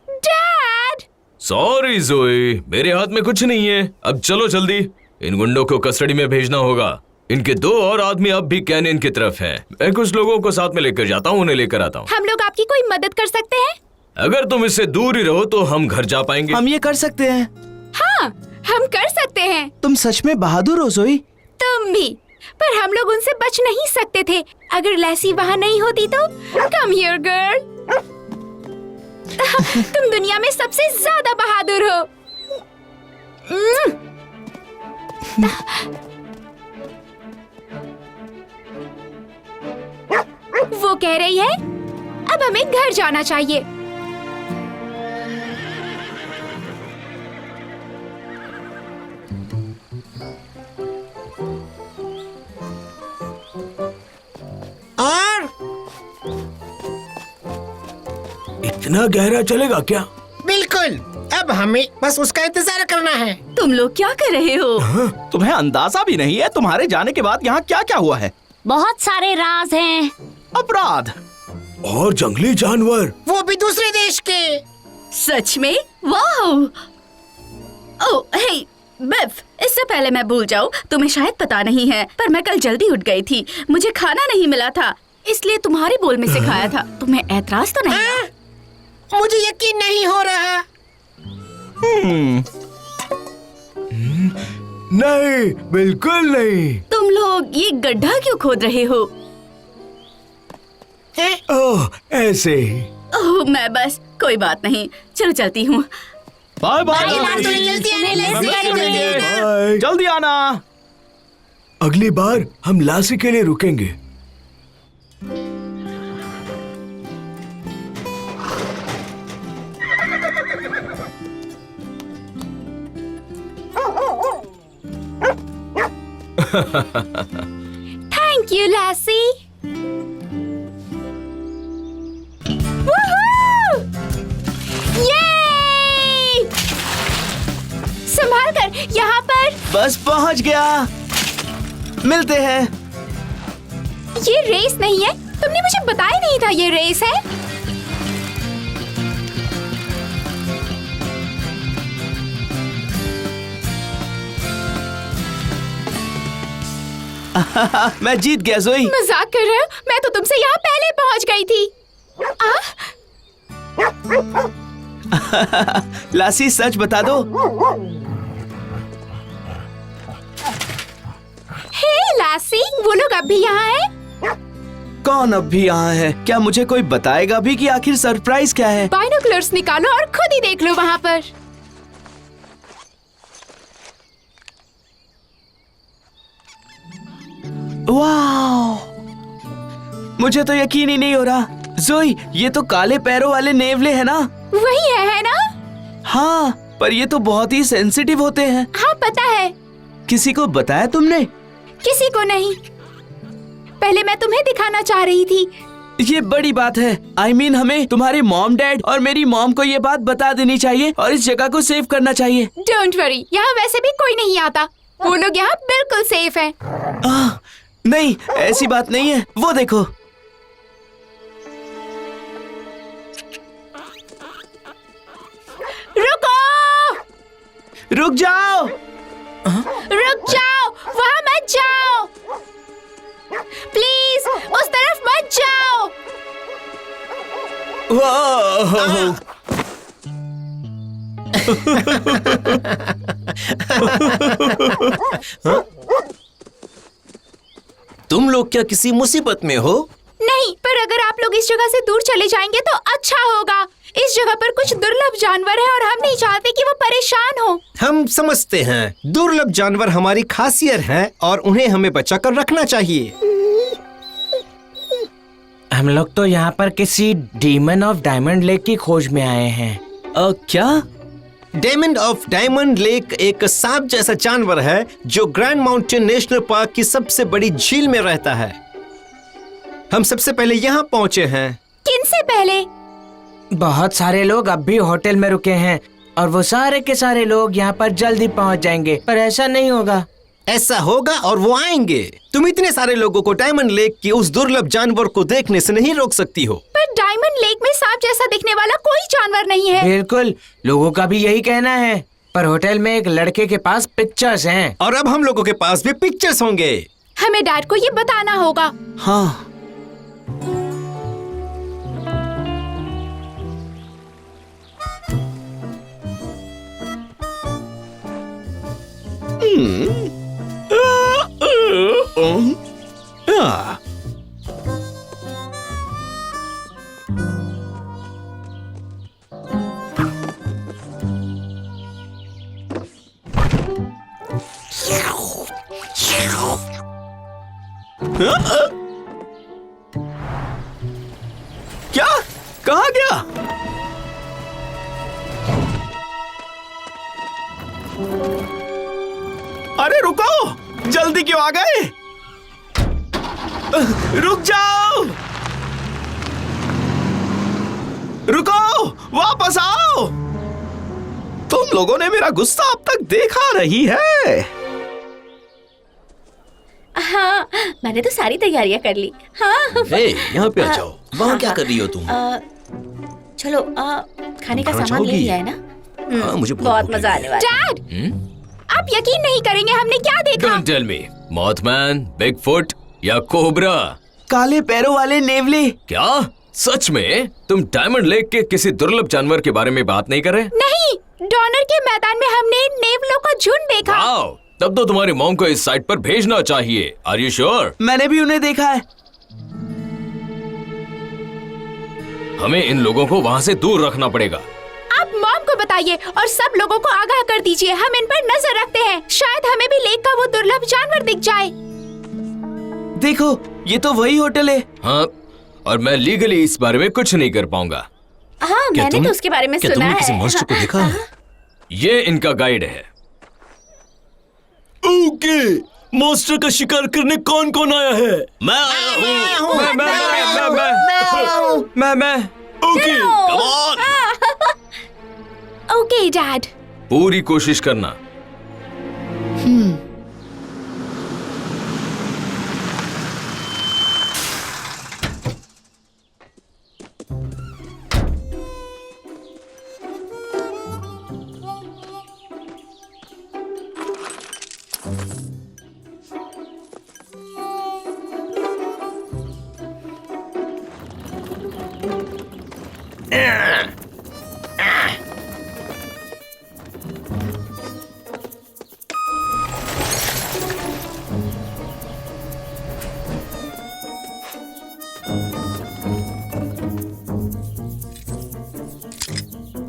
डैड! सॉरी जोई, मेरे हाथ में कुछ नहीं है। अब चलो जल्दी, इन गुंडों को कस्टडी में भेजना होगा। इनके 2 और आदमी अब भी कैनियन की तरफ हैं। मैं कुछ लोगों को साथ में लेकर जाता हूँ, उन्हें लेकर आता हूँ। हम लोग आपकी कोई मदद कर सकते हैं? अगर तुम इससे दूर ही रहो तो हम घर जा पाएंगे। हम ये कर सकते हैं। हाँ, हम कर सकते हैं। तुम सच में बहादुर हो जोई। तुम भी। पर हम लोग उनसे बच नहीं सकते थे। अगर लैसी वहाँ नहीं होती तो। Come here girl. तुम दुनिया में सबसे ज्यादा बहादुर हो। वो कह रही है अब हमें घर जाना चाहिए। और इतना गहरा चलेगा क्या? बिल्कुल, अब हमें बस उसका इंतजार करना है। तुम लोग क्या कर रहे हो? तुम्हें अंदाजा भी नहीं है तुम्हारे जाने के बाद यहाँ क्या क्या हुआ है। बहुत सारे राज हैं। अपराध और जंगली जानवर। वो भी दूसरे देश के। सच में? वाह! ओह, हे बिफ, इससे पहले मैं भूल जाऊं, तुम्हें शायद पता नहीं है, पर मैं कल जल्दी उठ गई थी। मुझे खाना नहीं मिला था, इसलिए तुम्हारे बोल में से खाया था। तुम्हें ऐतराज तो नहीं? मुझे यकीन नहीं हो रहा। नहीं, बिल्कुल नहीं। तुम लोग ये गड्ढा क्यों खोद रहे हो? ओह, ऐसे ही। ओह, मैं बस, कोई बात नहीं, चलो चलती हूँ। Bye bye. बाय। जल्दी आना। अगली बार हम लासी के लिए रुकेंगे। थैंक यू लैसी। संभाल कर, यहाँ पर। बस पहुंच गया। मिलते हैं। ये रेस नहीं है। तुमने मुझे बताया नहीं था ये रेस है। मैं जीत गया जोई। मजाक कर रहे हो? मैं तो तुमसे यहाँ पहले पहुँच गई थी। लासी, सच बता दो। हे लासी, वो लोग अब भी यहाँ हैं? कौन अब भी यहाँ है? क्या मुझे कोई बताएगा भी कि आखिर सरप्राइज क्या है? बाइनोकुलर्स निकालो और खुद ही देख लो वहाँ पर। वाह! मुझे तो यकीन ही नहीं हो रहा। जोई, ये तो काले पैरों वाले नेवले हैं ना? वही है ना? हाँ, पर ये तो बहुत ही सेंसिटिव होते हैं। हाँ पता है। किसी को बताया तुमने? किसी को नहीं। पहले मैं तुम्हें दिखाना चाह रही थी। ये बड़ी बात है। I mean, हमें तुम्हारे मॉम डैड और मेरी मॉम को ये बात बता देनी चाहिए और इस जगह को सेव करना चाहिए। डोंट वरी, यहाँ वैसे भी कोई नहीं आता। वो लोग यहाँ बिल्कुल सेफ हैं। नहीं, ऐसी बात नहीं है। वो देखो। रुको! रुक जाओ। रुक जाओ! मत जाओ, प्लीज उस तरफ मत जाओ। तुम लोग क्या किसी मुसीबत में हो? नहीं, पर अगर आप लोग इस जगह से दूर चले जाएंगे तो अच्छा होगा। इस जगह पर कुछ दुर्लभ जानवर है और हम नहीं चाहते कि वो परेशान हो। हम समझते हैं, दुर्लभ जानवर हमारी खासियत है और उन्हें हमें बचाकर रखना चाहिए। हम लोग तो यहाँ पर किसी डीमन ऑफ डायमंड लेक की खोज में आए हैं। क्या? डेमन ऑफ डायमंड लेक एक सांप जैसा जानवर है जो ग्रैंड माउंटेन नेशनल पार्क की सबसे बड़ी झील में रहता है। हम सबसे पहले यहाँ पहुँचे हैं। किनसे पहले? बहुत सारे लोग अब भी होटल में रुके हैं और वो सारे के सारे लोग यहाँ पर जल्दी पहुँच जाएंगे, पर ऐसा नहीं होगा। ऐसा होगा और वो आएंगे। तुम इतने सारे लोगों को डायमंड लेक की उस दुर्लभ जानवर को देखने से नहीं रोक सकती हो। पर डायमंड लेक में सांप जैसा दिखने वाला कोई जानवर नहीं है। बिल्कुल, लोगों का भी यही कहना है, पर होटल में एक लड़के के पास पिक्चर्स हैं। और अब हम लोगों के पास भी पिक्चर्स होंगे। हमें डैड को ये बताना होगा। हाँ। क्या? कहाँ गया? अरे रुको, जल्दी क्यों आ गए? रुक जाओ, रुको, वापस आओ। तुम लोगों ने मेरा गुस्सा अब तक देखा नहीं है। हाँ, मैंने तो सारी तैयारियां कर ली। हाँ। यहाँ पे आ जाओ। वहाँ क्या कर रही हो तुम? चलो, खाने का खाना सामान ले चाहोगी? लिया है ना? हाँ, मुझे बहुत मजा आने वाला है। डैड, आप यकीन नहीं करेंगे हमने क्या देखा। डोंट टेल मी, मॉथमैन, बिगफुट या कोबरा? काले पैरों वाले नेवले। क्या सच में तुम डायमंड लेक के किसी दुर्लभ जानवर के बारे में बात नहीं कर रहे? नहीं, डॉनर के मैदान में हमने नेवलों का झुंड देखा। वाओ, तब तो तुम्हारी मॉम को इस साइट पर भेजना चाहिए। Are you sure? मैंने भी उन्हें देखा है। हमें इन लोगों को वहाँ से दूर रखना पड़ेगा। आप मॉम को बताइए और सब लोगों को आगाह कर दीजिए। हम इन पर नजर रखते हैं, शायद हमें भी लेक का वो दुर्लभ जानवर दिख जाए। देखो, ये तो वही होटल है। हाँ, और मैं लीगली इस बारे में कुछ नहीं कर पाऊंगा। हाँ, मैंने तो उसके बारे में सुना है। किसी मॉन्स्टर को देखा है? ये इनका गाइड है। ओके, मॉन्स्टर का शिकार करने कौन कौन आया है? मैं आया हूँ। मैं okay, come on. Okay dad. पूरी कोशिश करना।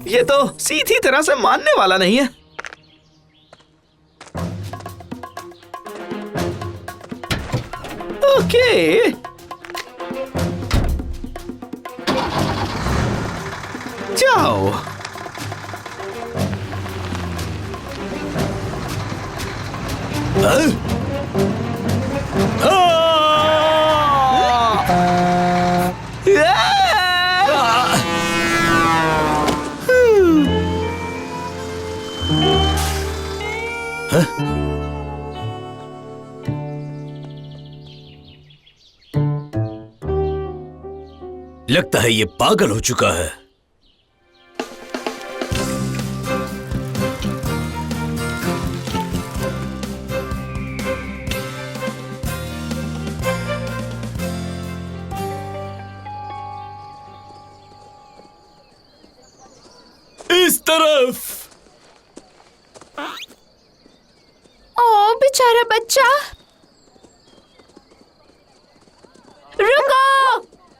ये तो सीधी तरह से मानने वाला नहीं है। ओके, जाओ। लगता है ये पागल हो चुका है। बच्चा। रुको,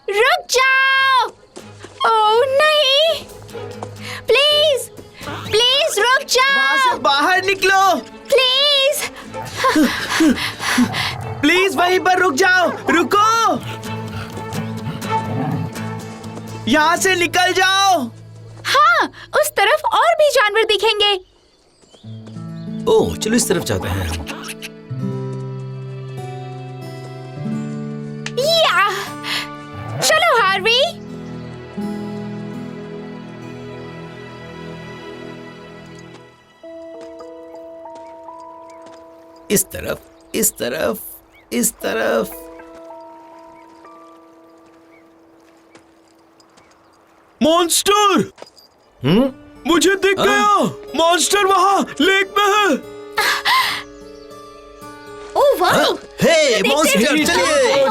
रुक जाओ। ओह नहीं, प्लीज प्लीज रुक वहाँ से जाओ, बाहर निकलो। प्लीज। प्लीज वहीं पर रुक जाओ। रुको, यहाँ से निकल जाओ। हाँ, उस तरफ और भी जानवर दिखेंगे। ओह, चलो इस तरफ जाते हैं। या, चलो हार्वी। इस तरफ, इस तरफ, इस तरफ। मॉन्स्टर! मुझे दिख गया। मॉन्स्टर वहाँ लेक में है। ओह वाह, हे मॉन्स्टर, चलिए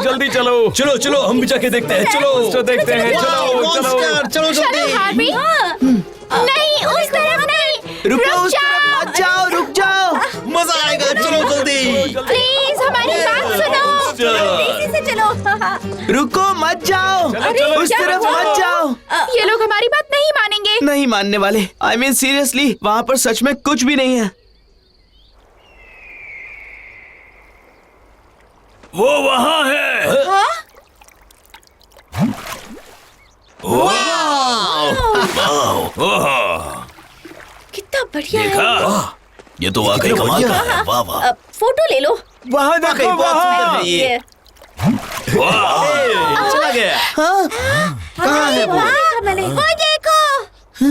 जल्दी चलो। चलो चलो, हम भी जाके देखते हैं। चलो मॉन्स्टर देखते हैं। चलो मॉन्स्टर, चलो चलो जल्दी। हार्वी। नहीं, उस तरफ नहीं। रुको, रुक उस तरफ मत जाओ। रुक जाओ। मजा आएगा, चलो जल्दी। प्लीज हमारी बात सुनो। तेजी से चलो। रुको, मत जाओ। उस तरफ मत जाओ। ये लोग हमारी बात नहीं मानेंगे। नहीं मानने वाले। आई मीन सीरियसली, वहाँ पर सच में कुछ भी नहीं है। वो वहाँ है। कितना बढ़िया है। देखा, ये तो वाकई कमाल का है। वाह वाह। फोटो ले लो। वहाँ देखो, बहुत सुंदर वहाँ। है ये। ये चला गया। कहाँ है वो? वो देखो।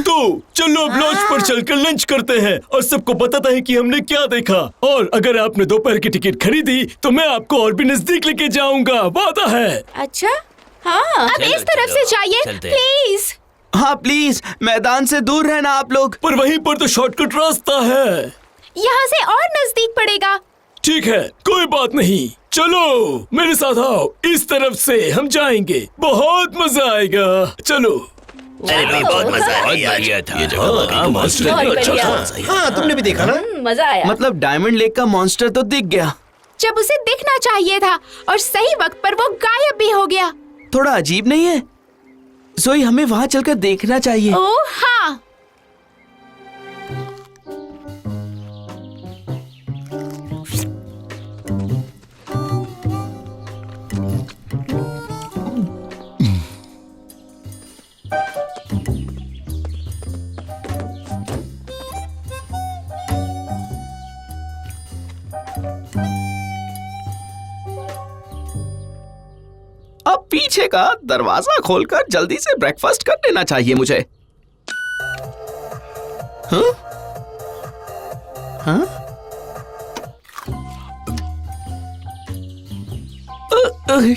तो चलो अब लॉन्च पर चलकर लंच करते हैं और सबको बताते हैं कि हमने क्या देखा। और अगर आपने दोपहर की टिकट खरीदी तो मैं आपको और भी नजदीक लेके जाऊंगा, वादा है। अच्छा, हाँ। अब इस तरफ से जाइए प्लीज। हाँ प्लीज, मैदान से दूर रहना आप लोग। पर वहीं पर तो शॉर्टकट रास्ता है। यहाँ से और नजदीक पड़ेगा। ठीक है, कोई बात नहीं। चलो मेरे साथ आओ, इस तरफ से हम जाएंगे। बहुत मजा आएगा। चलो। अरे भाई, बहुत मजा आया था। ये जगह वाकई कमाल की बहुत है। बढ़िया। हाँ, तुमने भी देखा ना? मजा आया। मतलब डायमंड लेक का मॉन्स्टर तो दिख गया। जब उसे दिखना चाहिए था और सही वक्त पर वो गायब भी हो गया। थोड़ा अजीब नहीं है? जोई, हमें वहाँ चलकर देखना चाहिए। ओह हाँ। अब पीछे का दरवाजा खोलकर जल्दी से ब्रेकफास्ट कर लेना चाहिए मुझे। हाँ? हाँ?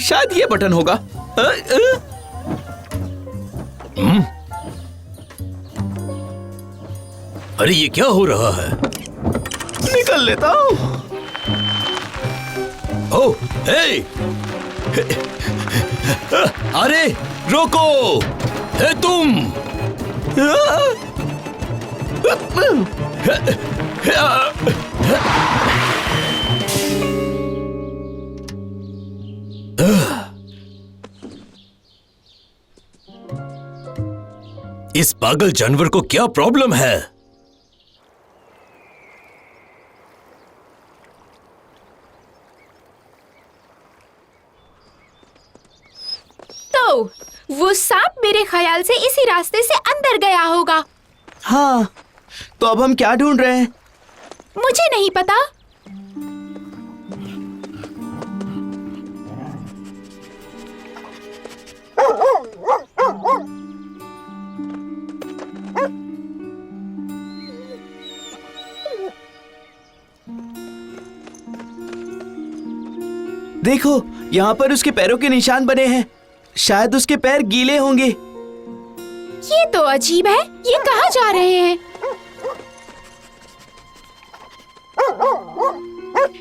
शायद ये बटन होगा। अरे ये क्या हो रहा है? निकल लेता हूँ। ओह, हे! अरे रोको! हे तुम! इस पागल जानवर को क्या प्रॉब्लम है? तो वो सांप मेरे ख्याल से इसी रास्ते से अंदर गया होगा। हाँ, तो अब हम क्या ढूंढ रहे हैं? मुझे नहीं पता। देखो, यहाँ पर उसके पैरों के निशान बने हैं। शायद उसके पैर गीले होंगे। ये तो अजीब है। ये कहाँ जा रहे हैं?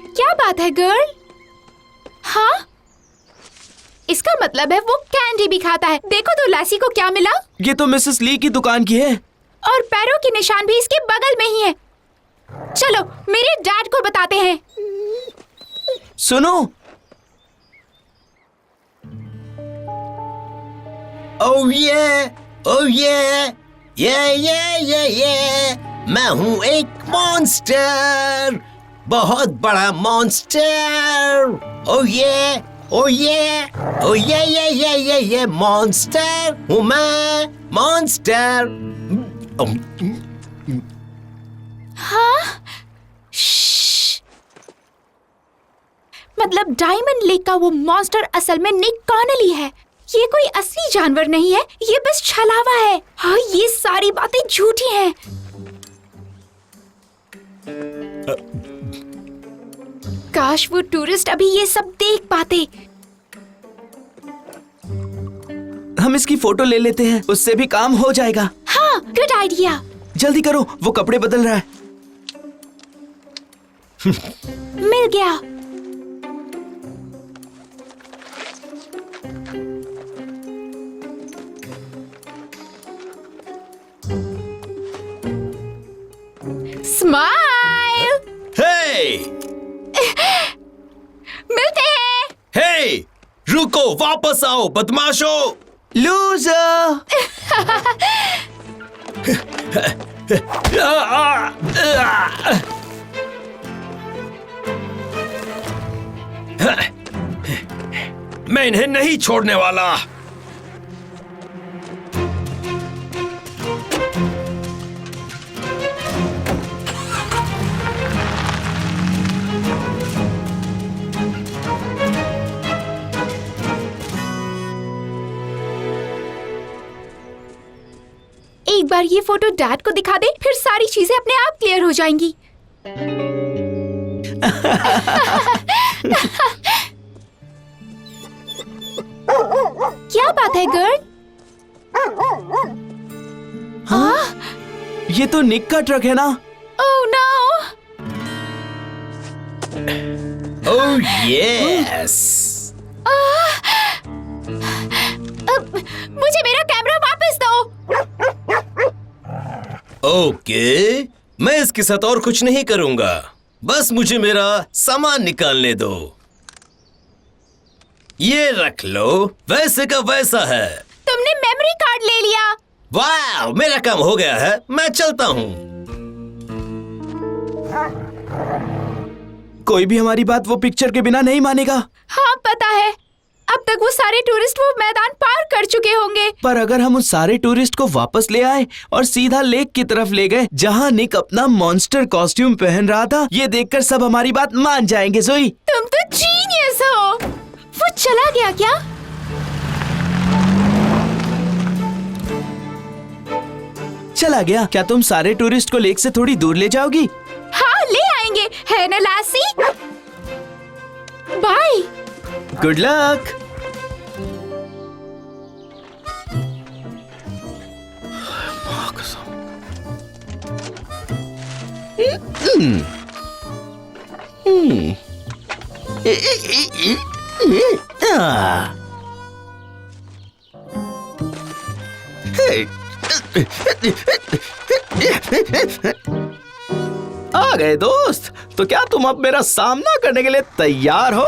क्या बात है गर्ल? हाँ, इसका मतलब है वो कैंडी भी खाता है। देखो तो लासी को क्या मिला। ये तो मिसेस ली की दुकान की है। और पैरों के निशान भी इसके बगल में ही है। चलो मेरे डैड को बताते हैं। सुनो। ओह ये मैं हूँ एक मॉन्स्टर, बहुत बड़ा मॉन्स्टर। ओह ये मॉन्स्टर हूँ मैं, मॉन्स्टर। मतलब डायमंड लेक का वो मॉन्स्टर असल में निक कॉनली है। ये कोई असली जानवर नहीं है, ये बस छलावा है। हाँ, ये सारी बातें झूठी हैं। काश वो टूरिस्ट अभी ये सब देख पाते। हम इसकी फोटो ले लेते हैं, उससे भी काम हो जाएगा। हाँ, गुड आइडिया। जल्दी करो, वो कपड़े बदल रहा है। मिल गया। स्माइल। हे मिलते हैं। हे, रुको, वापस आओ बदमाशो। लूजर। मैं इन्हें नहीं छोड़ने वाला। एक बार ये फोटो डैड को दिखा दे, फिर सारी चीजें अपने आप क्लियर हो जाएंगी। क्या बात है गर्ल? हाँ? ये तो निक का ट्रक है ना? Oh no! Oh yes. मुझे मेरा कैमरा वापस दो। ओके, मैं इसके साथ और कुछ नहीं करूंगा, बस मुझे मेरा सामान निकालने दो। ये रख लो, वैसे का वैसा है। तुमने मेमोरी कार्ड ले लिया। वाह, मेरा काम हो गया है, मैं चलता हूँ। कोई भी हमारी बात वो पिक्चर के बिना नहीं मानेगा। हाँ पता है, अब तक वो सारे टूरिस्ट वो मैदान पार कर चुके होंगे। पर अगर हम उस सारे टूरिस्ट को वापस ले आए और सीधा लेक की तरफ ले गए जहाँ निक अपना मॉन्स्टर कॉस्ट्यूम पहन रहा था, ये देखकर सब हमारी बात मान जाएंगे। जोई, तुम तो जीनियस हो। वो चला गया क्या? चला गया। क्या तुम सारे टूरिस्ट को लेक से थोड़ी दूर ले जाओगी? हाँ, ले आएंगे, है ना लासी? बाय। Good luck. आ गए दोस्त, तो क्या तुम अब मेरा सामना करने के लिए तैयार हो?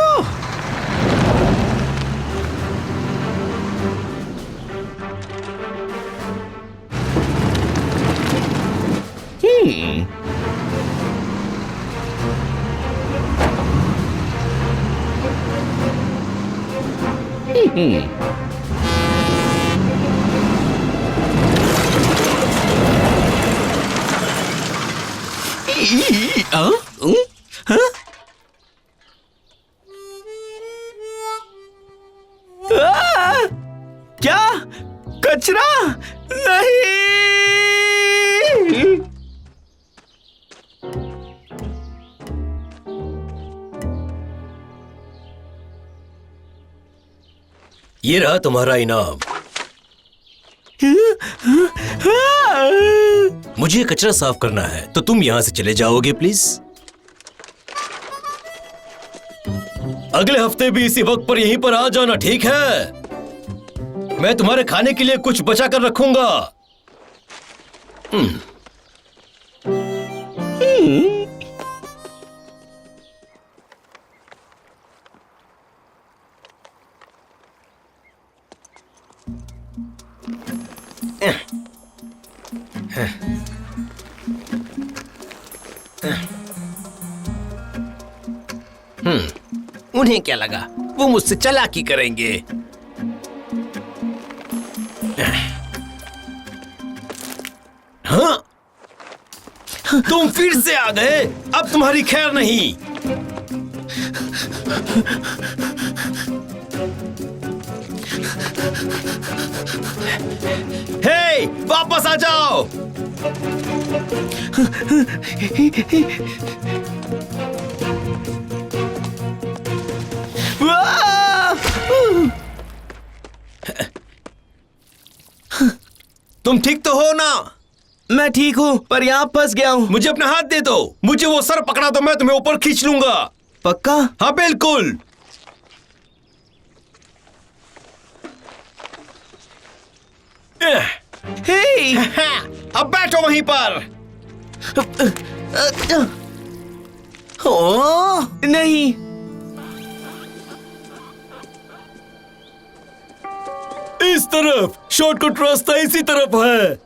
क्या कचरा? नहीं। ये रहा तुम्हारा इनाम। मुझे कचरा साफ करना है, तो तुम यहाँ से चले जाओगे प्लीज। अगले हफ्ते भी इसी वक्त पर यहीं पर आ जाना, ठीक है? मैं तुम्हारे खाने के लिए कुछ बचा कर रखूंगा। उन्हें क्या लगा वो मुझसे चालाकी करेंगे। हाँ, तुम फिर से आ गए। अब तुम्हारी खैर नहीं। हे, वापस आ जाओ। तुम ठीक तो हो ना? मैं ठीक हूँ, पर यहाँ फंस गया हूँ। मुझे अपना हाथ दे दो। मुझे वो सर पकड़ा तो मैं तुम्हें ऊपर खींच लूंगा। पक्का? हाँ बिल्कुल। हे! अब बैठो वहीं पर। ओ, नहीं। इस तरफ शॉर्टकट रास्ता इसी तरफ है।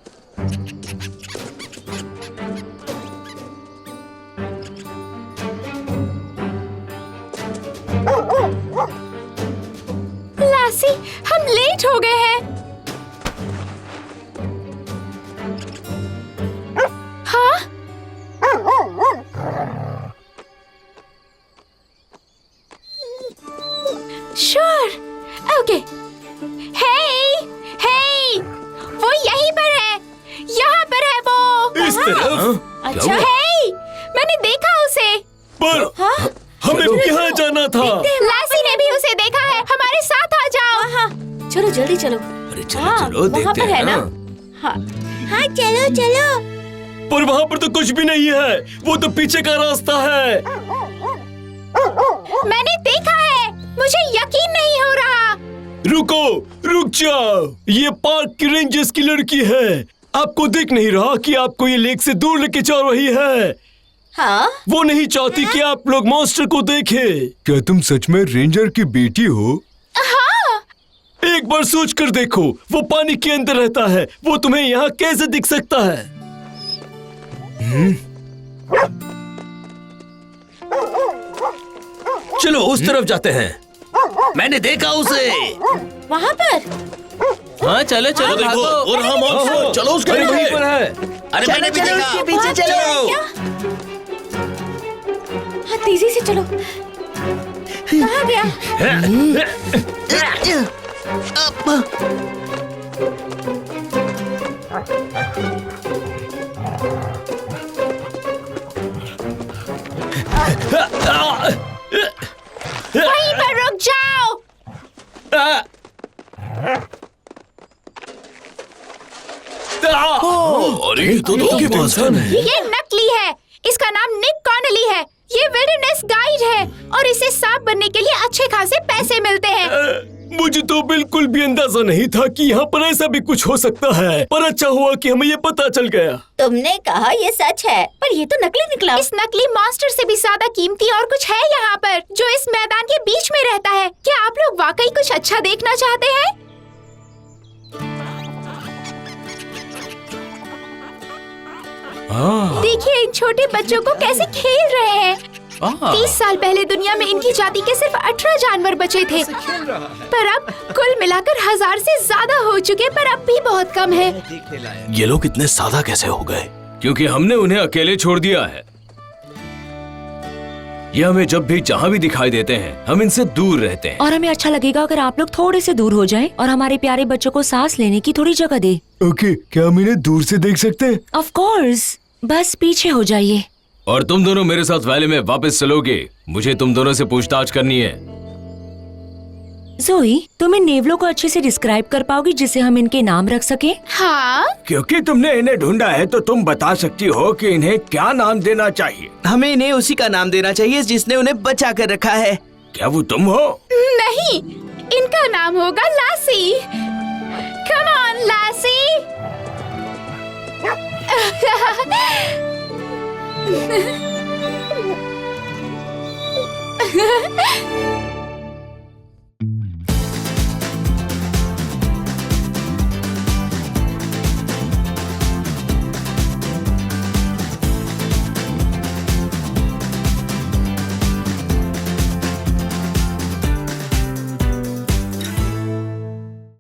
लासी, हम लेट हो गए हैं। हाँ? Sure, okay. हे, वो यहीं पर है, यहाँ पर है वो। इस तरफ? अच्छा हे, मैंने देखा उसे। पर हमें यहाँ जाना था। लासी ने भी उसे देखा है। हमारे साथ आ जाओ। हाँ, चलो जल्दी चलो। अरे चलो हाँ, चलो वहाँ देखते पर है हैं ना? ना। हाँ हाँ, चलो चलो। पर वहाँ पर तो कुछ भी नहीं है। वो तो पीछे का रास्ता है। मैंने देखा है, मुझे यकीन नहीं हो रहा। रुको, रुक जाओ। ये पार्क की रेंजर्स की लड़की है। आपको दिख नहीं रहा कि आपको ये लेक से दूर लेके जा रही है। हाँ, वो नहीं चाहती कि आप लोग मॉन्स्टर को देखें। क्या तुम सच में रेंजर की बेटी हो? हाँ। एक बार सोच कर देखो, वो पानी के अंदर रहता है। वो तुम्हें यहाँ कैसे दिख सकता है? चलो उस तरफ जाते हैं। मैंने देखा उसे। वहाँ पर। हाँ चलो चलो देखो, भागो। और हम मॉन्स्टर। चलो उसके अरे वहीं पीछे। पर है। अरे मैंने भी देखा। उसके पीछे चलो। हाँ, तेजी से चलो। कहाँ गया? वहीं पर रुक जाओ। अरे ये तो के पास है। ये नकली है। इसका नाम निक कॉनली है। ये विल्डरनेस गाइड है और इसे सांप बनने के लिए अच्छे खासे पैसे मिलते हैं। मुझे तो बिल्कुल भी अंदाजा नहीं था कि यहाँ पर ऐसा भी कुछ हो सकता है। पर अच्छा हुआ कि हमें ये पता चल गया। तुमने कहा ये सच है, पर ये तो नकली निकला। इस नकली मॉन्स्टर से भी ज्यादा कीमती और कुछ है यहाँ पर, जो इस मैदान के बीच में रहता है। क्या आप लोग वाकई कुछ अच्छा देखना चाहते हैं? देखिए इन छोटे बच्चों को कैसे खेल रहे हैं। 30 साल पहले दुनिया में इनकी जाति के सिर्फ 18 जानवर बचे थे, पर अब कुल मिलाकर 1000 से ज्यादा हो चुके, पर अब भी बहुत कम है। ये लोग इतने सादा कैसे हो गए? क्योंकि हमने उन्हें अकेले छोड़ दिया है। ये हमें जब भी जहाँ भी दिखाई देते हैं, हम इनसे दूर रहते हैं। और हमें अच्छा लगेगा अगर आप लोग थोड़े से दूर हो जाएं और हमारे प्यारे बच्चों को सांस लेने की थोड़ी जगह दे। ओके, क्या हम इन्हें दूर से देख सकते हैं? ऑफ कोर्स, बस पीछे हो जाइए। और तुम दोनों मेरे साथ वैली में वापस चलोगे। मुझे तुम दोनों से पूछताछ करनी है। जोई, तुम इन नेवलों को अच्छे से डिस्क्राइब कर पाओगी जिससे हम इनके नाम रख सके? हाँ, क्योंकि तुमने इन्हें ढूंढा है तो तुम बता सकती हो कि इन्हें क्या नाम देना चाहिए। हमें इन्हें उसी का नाम देना चाहिए जिसने उन्हें बचा कर रखा है। क्या वो तुम हो? नहीं, इनका नाम होगा लासी। Come on Lasi.